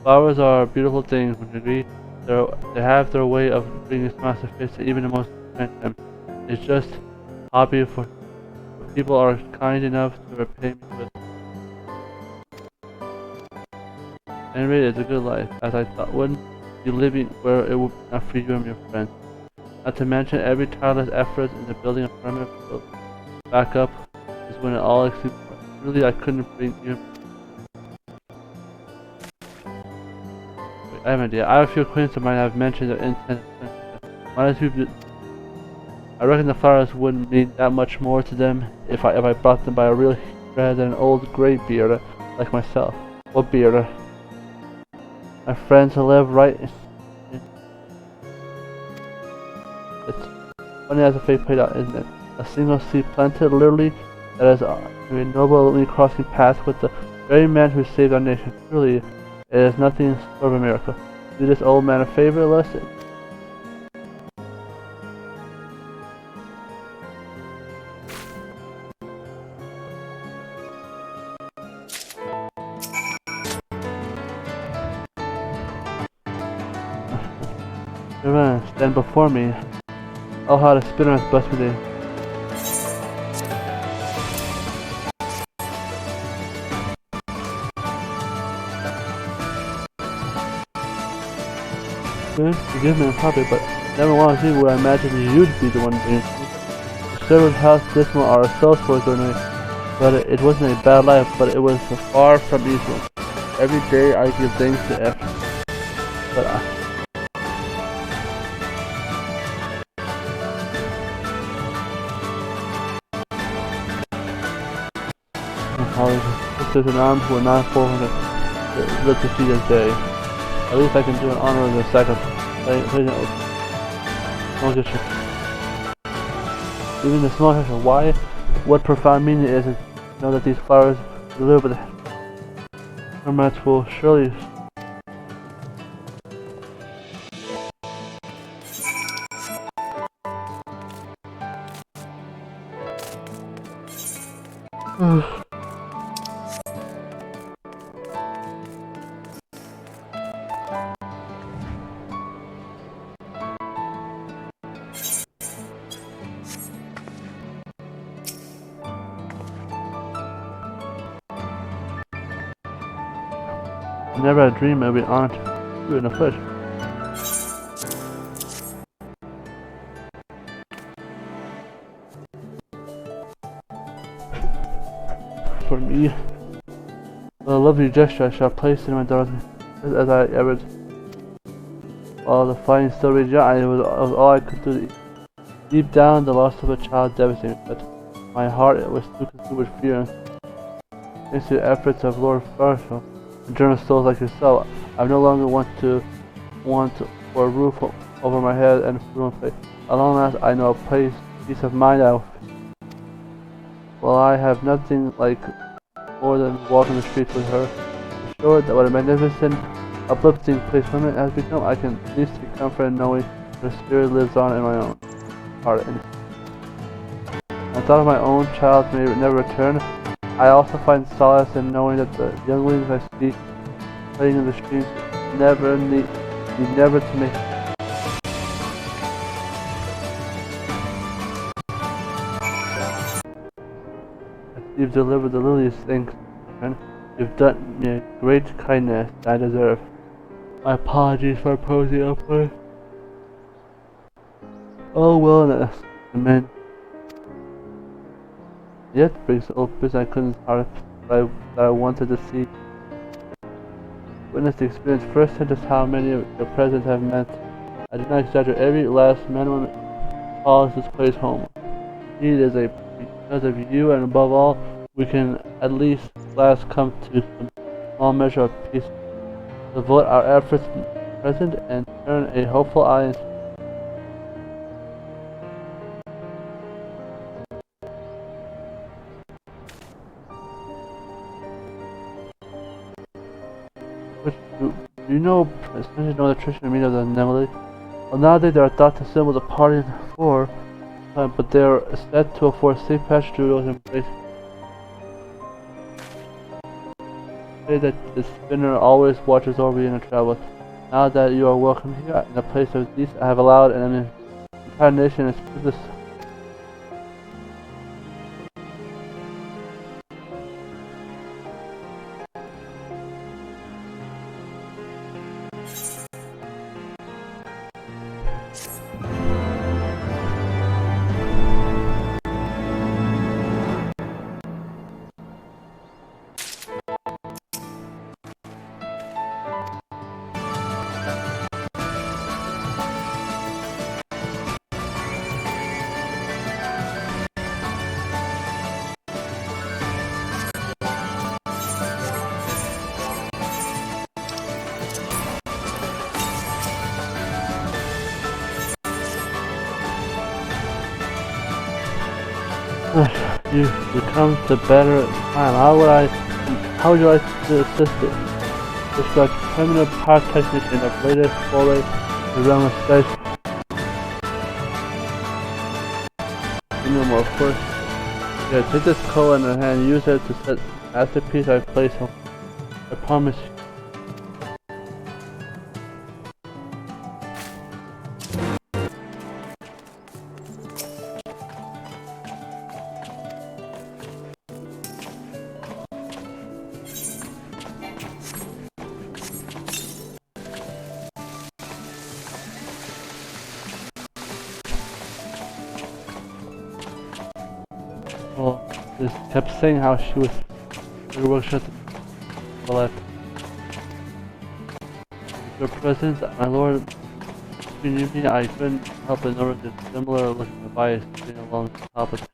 Flowers are beautiful things when you agree. They have their way of bringing a smile to face to even the most random. It's just hobby for people are kind enough to repay me with. Anyway, it's a good life, as I thought wouldn't be living where it would be not for you and your friends. Not to mention every tireless effort in the building of Firmament back up is when it all exceeds. Really, I couldn't bring you. Wait, I have an idea. I have a few acquaintances of mine that have mentioned their intent. I reckon the flowers wouldn't mean that much more to them if I brought them by a real rather than an old grey beard like myself. What beard? My friends who live right in. It's funny as the fate played out, isn't it? A single seed planted, literally, That is noble me crossing paths with the very man who saved our nation. Truly, it is nothing short of a miracle. Do this old man a favor, lesson. Marina, stand before me. Oh, how the spinner has blessed me today. Forgive me, probably, but never want to see where I imagine you'd be the one being. The servant's house dismal our souls for ordinary, but it wasn't a bad life, but it was far from easy. Every day I give thanks to F. But sisters in arms who are not 400 live to see this day. At least I can do an honor of the sacrifice. Even the small gesture, why? What profound meaning is it to know that these flowers deliver the Firmament will surely never a dream I'd be honored to do in the flesh. For me, a lovely gesture I shall place in my daughter's as I ever. While the fighting still raged on, it was all I could do. Deep down, the loss of a child devastated me, but my heart was too consumed with fear. Thanks to the efforts of Lord Farshall and generous souls like yourself, I no longer want for a roof over my head and food and plate. At long last, I know a peace of mind. Well, I have nothing like more than walking the streets with her, assured that what a magnificent, uplifting place Firmament has become, I can at least take comfort in knowing her spirit lives on in my own heart. And I thought of my own child may never return. I also find solace in knowing that the younglings I see playing in the streets never need never to make. You've delivered the lilies, thanks, friend. You've done me a great kindness I deserve. My apologies for posing up for. Oh wellness, amen. Yet brings the old business I couldn't heart that I wanted to see. Witness the experience firsthand just how many of your presents have meant. I do not exaggerate. Every last man and woman calls this place home. Indeed, it is because of you, and above all, we can at least last come to some small measure of peace. Devote our efforts present and turn a hopeful eye. Do you know the traditional meaning of the Nemoli? Well, nowadays they are thought to symbol the party for, but they are said to afford safe passage to those embraced. Say that the spinner always watches over you in your travels. Now that you are welcome here in a place of peace, I have allowed an entire nation and speechless. You come to better time. How would you like to assist it? Describe permanent power technician of latest foray the realm of space. No more, of course. Yeah, take this coal in your hand, use it to set masterpiece I place on. I promise you. Well, just kept saying how she was her workshop to left. Your presence, my lord, if you knew me, I couldn't help but notice a similar looking device sitting along the top of it.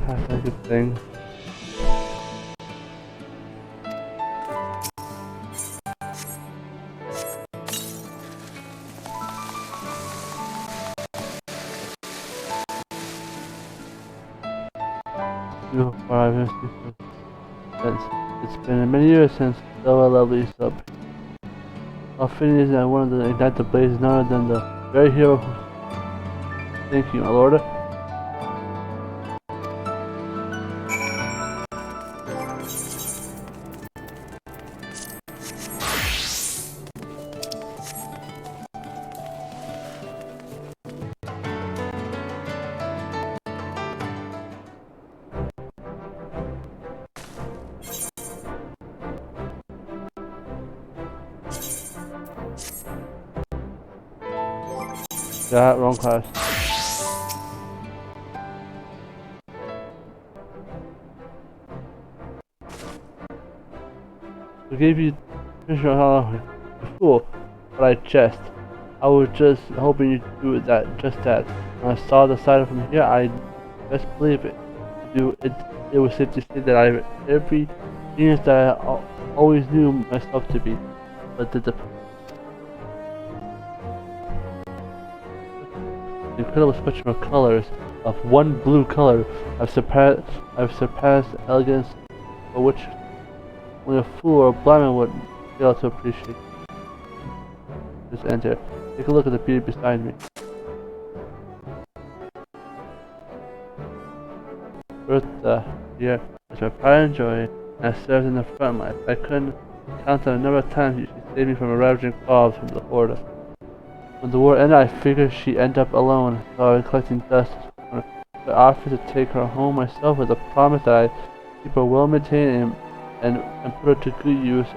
That's a good thing. You are missed you since it's been many years since so lovely sub. Alfini is one of the ignite the blaze none other than the very hero who. Thank you, my lord. Yeah, wrong class. We gave you permission before, but I jest. I was just hoping you'd do just that. When I saw the sight from here, I best believe it. It was safe to say that I have every genius that I always knew myself to be, but the incredible spectrum of colors of one blue color I've surpassed elegance for which only a fool or a blind man would fail to appreciate. Just enter. Take a look at the beauty beside me. Bertha, here is my pride and joy, and I served in the front line. I couldn't count on the number of times she saved me from a ravaging claws from the horde. When the war ended, I figured she'd end up alone, so I was collecting dust. I offered to take her home myself with a promise that I'd keep her well maintained and put her to good use.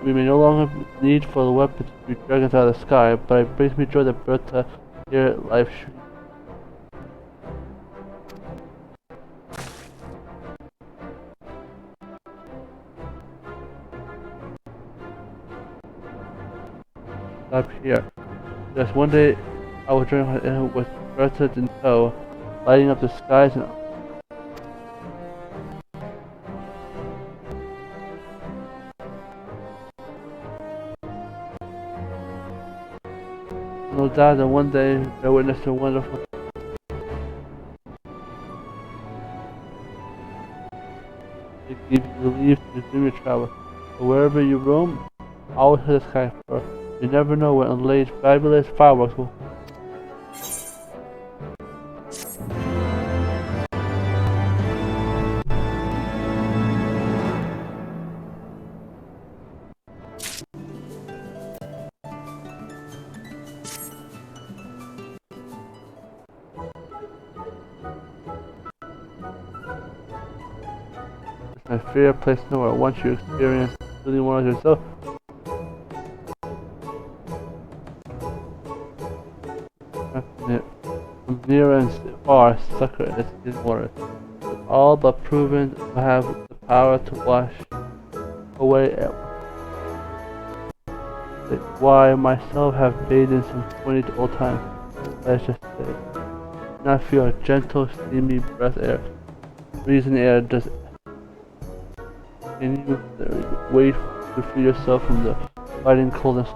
We may no longer need for the weapon to be dragons out of the sky, but it brings me joy that Bertha here at life should. Up here. Just one day I was joining with Bertha in tow, lighting up the skies and no doubt that one day I witnessed a wonderful to give you leave to resume your travel. But wherever you roam, always hit the sky for you never know when unlaid fabulous fireworks will. It's my favorite place nowhere. Once you experience really one of yourself. near and far succor its healing waters, all but proven to have the power to wash away why myself have bathed in some 20 old times. Let's just say, not feel a gentle, steamy breath air. Reason air does. Can you wait to free yourself from the biting coldness?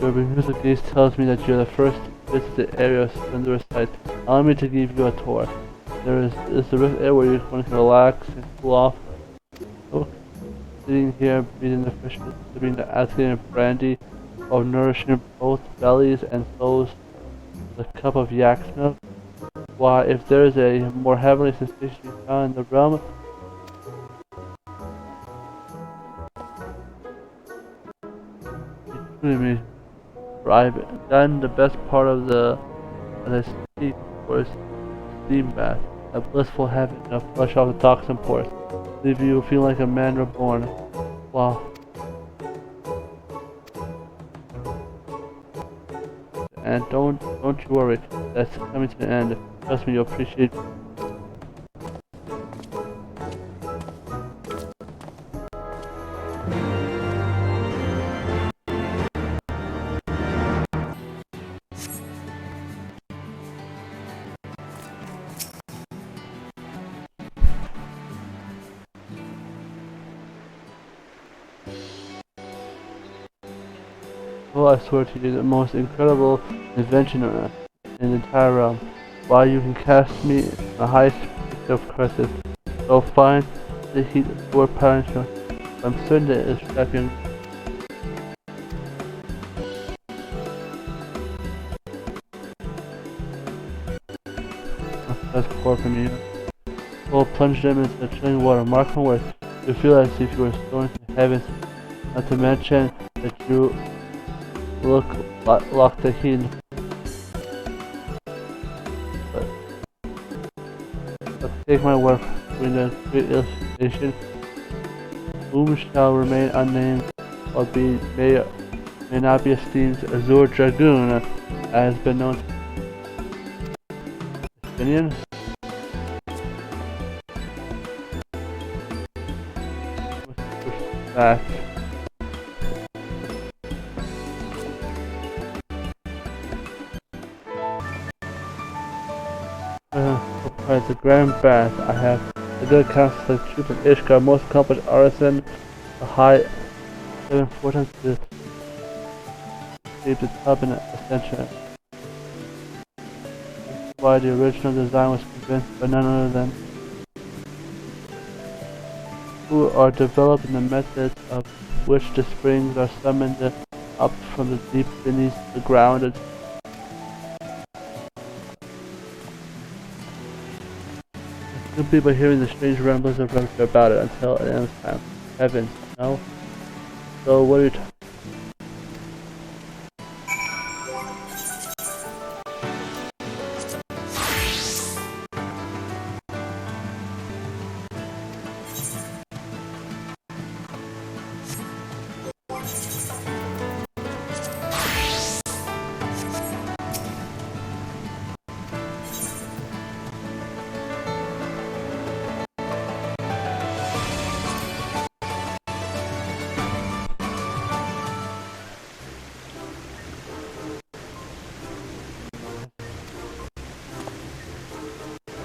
Your bemused gaze tells me that you're the first to visit the area of splendorous sight. Allow me to give you a tour. There is the rift air where one can relax and cool off. Oh, sitting here, breathing the freshness, sipping the alkaline brandy of nourishing both bellies and souls, the cup of yak's milk. Why, if there is a more heavenly sensation to be found in the realm, you truly may thrive it. Then the best part of the sea was steam bath, a blissful heaven, a flush off the toxin pores, leave you feeling like a man reborn. Wow. And don't you worry, that's coming to the end. Trust me, you'll appreciate. Well, I swear to you, the most incredible invention in the entire realm. Why, you can cast me in the highest peak of curses, so fine the heat of your punishment. I'm certain that it's tracking. That's poor from you. We'll plunge them into the chilling water. Mark my words, you feel as if you were thrown into the heavens. Not to mention that you look like the heat. But take my word for the great illustration. Whom shall remain unnamed, or may not be esteemed Azure Dragoon, has been known to Kenan. That. The grand bath. I have the good counsel of Troop of Ishkar, most accomplished artisan, a high 7 fortunes to shape the tub in ascension. Why the original design was convinced by none other than who are developing the methods of which the springs are summoned up from the deep beneath the ground. Simply by hearing the strange rumblings of rapture about it until it ends time. Heavens, no? So what are you talking?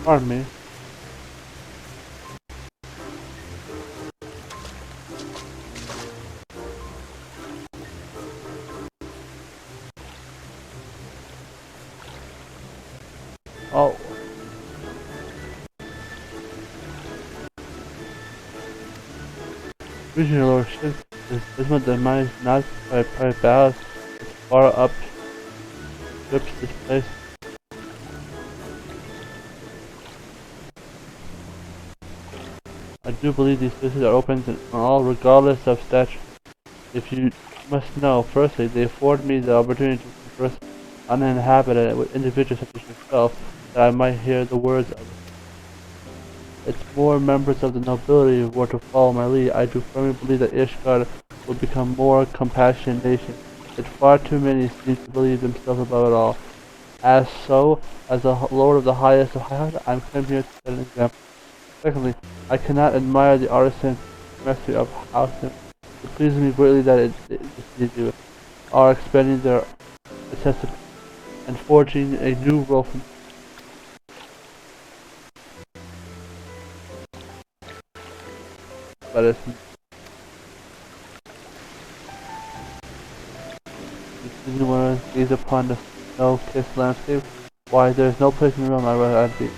Pardon me. Oh. Your lordship, this one demise not by private battles, it's far up strips this place. I do believe these places are open to all, regardless of stature. If you must know, firstly, they afford me the opportunity to converse uninhabited with individuals such as yourself, that I might hear the words of it. If more members of the nobility were to follow my lead, I do firmly believe that Ishgard will become more compassionate nation. Yet far too many seem to believe themselves above it all. As the Lord of the highest of highest, I am come here to set an example. Secondly, I cannot admire the artisan mastery of housing. It pleases me greatly that the city do are expanding their accessibility and forging a new role for lettuce. If anyone gaze upon the snow-kissed landscape, why there is no place in the realm I'd rather be.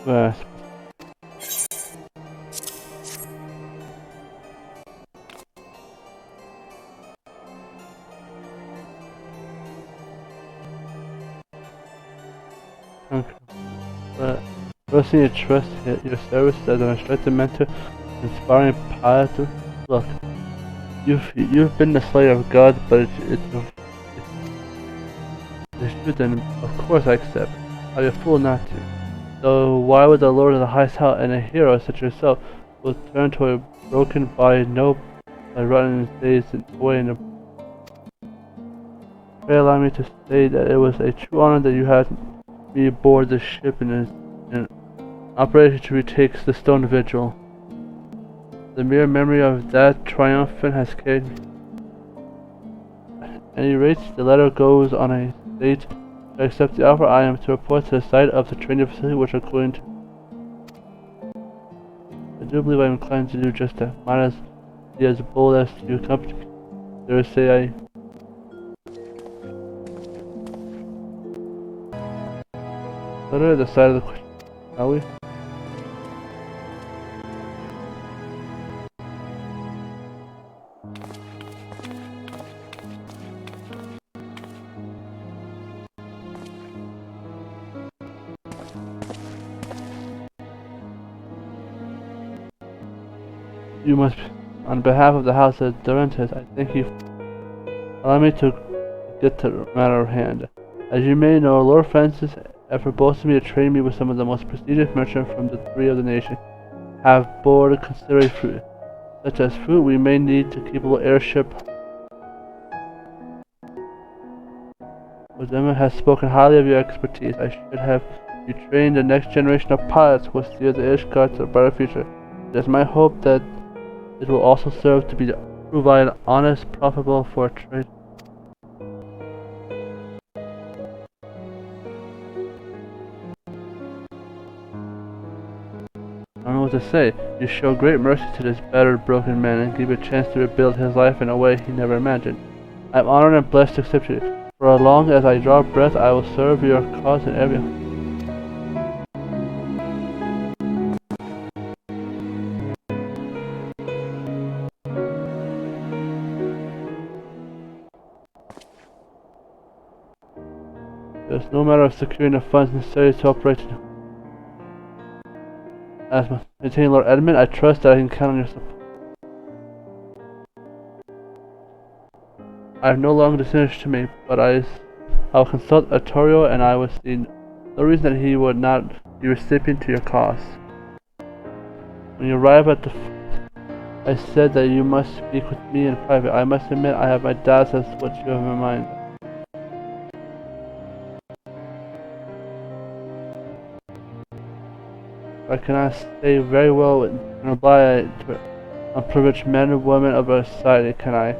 Yes. Okay. But trusting your trust, your services as an instructor, mentor, inspiring pilot. Look, you've been the slayer of God, but it's true. Then of course I accept. I'd be a fool not to. So why would the Lord of the Highest Hell and a hero such as yourself will turn to a broken body, no, by running and stays away in a... Pray allow me to say that it was a true honor that you had me aboard the ship in an operation to retake the Stone Vigil. The mere memory of that triumphant has carried me. At any rate, the letter goes on a state to accept the offer. I am to report to the site of the training facility which are going to... I do believe I am inclined to do just that. Might as be as bold as to accompany me. Dare say I... Letter at the side of the question, are we? You must, on behalf of the House of Durentes, I thank you. Allow me to get to the matter at hand. As you may know, Lord Francis, after boasting me to train me with some of the most prestigious merchants from the three of the nation, have board considerable fruit, such as fruit we may need to keep a airship. Emma has spoken highly of your expertise. I should have you train the next generation of pilots who will steer the Ishgard to a brighter future. It is my hope that it will also serve to provide honest, profitable for trade. I don't know what to say. You show great mercy to this battered, broken man and give him a chance to rebuild his life in a way he never imagined. I am honored and blessed to accept you. For as long as I draw breath, I will serve your cause in every... It is no matter of securing the funds necessary to operate. As maintaining Lord Edmund, I trust that I can count on your support. I have no longer decisions to make, but I will consult Arturo, and I will see no reason that he would not be recipient to your cause. When you arrive at the I said that you must speak with me in private. I must admit I have my doubts as to what you have in mind. I cannot say very well and reply to unprivileged men and women of our society, can I?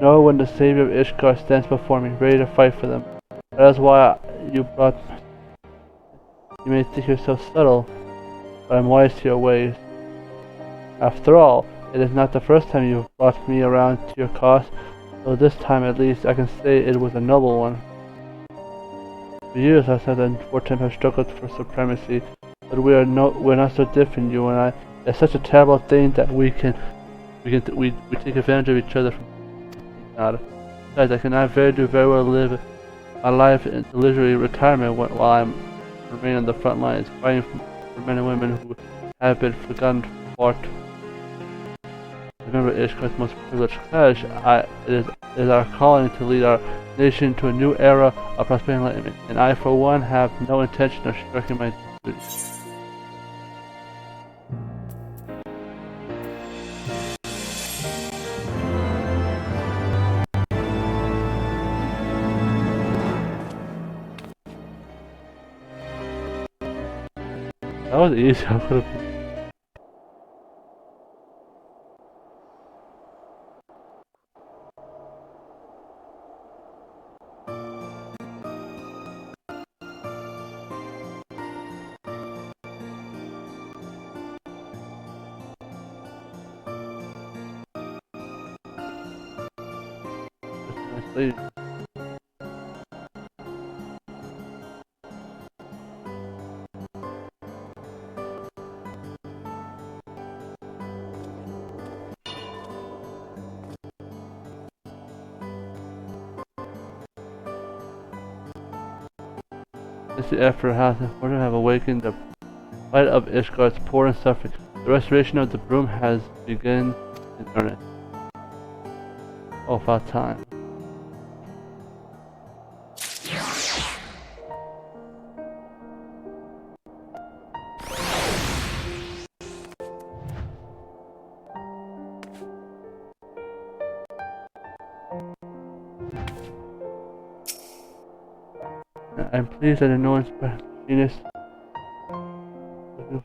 Know when the savior of Ishgard stands before me, ready to fight for them. That is why you brought me. You may think yourself subtle, but I am wise to your ways. After all, it is not the first time you have brought me around to your cause, so this time at least I can say it was a noble one. For years I said that wartime have struggled for supremacy, but we're not so different, you and I. It's such a terrible thing that we take advantage of each other from God. Besides, I cannot do very well live my life in leisurely retirement while I'm remaining on the front lines, fighting for men and women who have been forgotten for far. Remember, Ishgard's most privileged clash. It is our calling to lead our nation to a new era of prosperity and enlightenment, and I, for one, have no intention of shirking my duties. That was easy. I could have. please. This effort has have awakened the light of Ishgar's poor and suffering. The restoration of the broom has begun in earnest. Oh, about time. I'm pleased that no one's machinist looking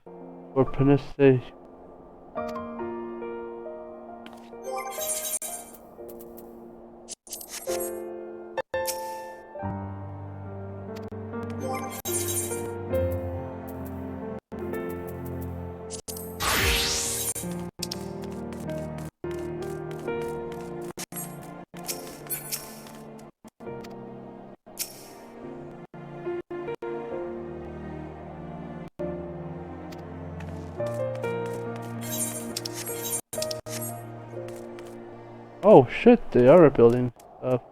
for pronunciation. Oh shit, they are building stuff.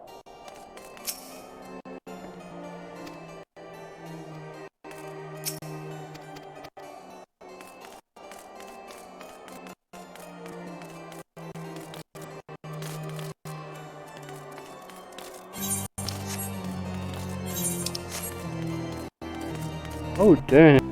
Oh dang.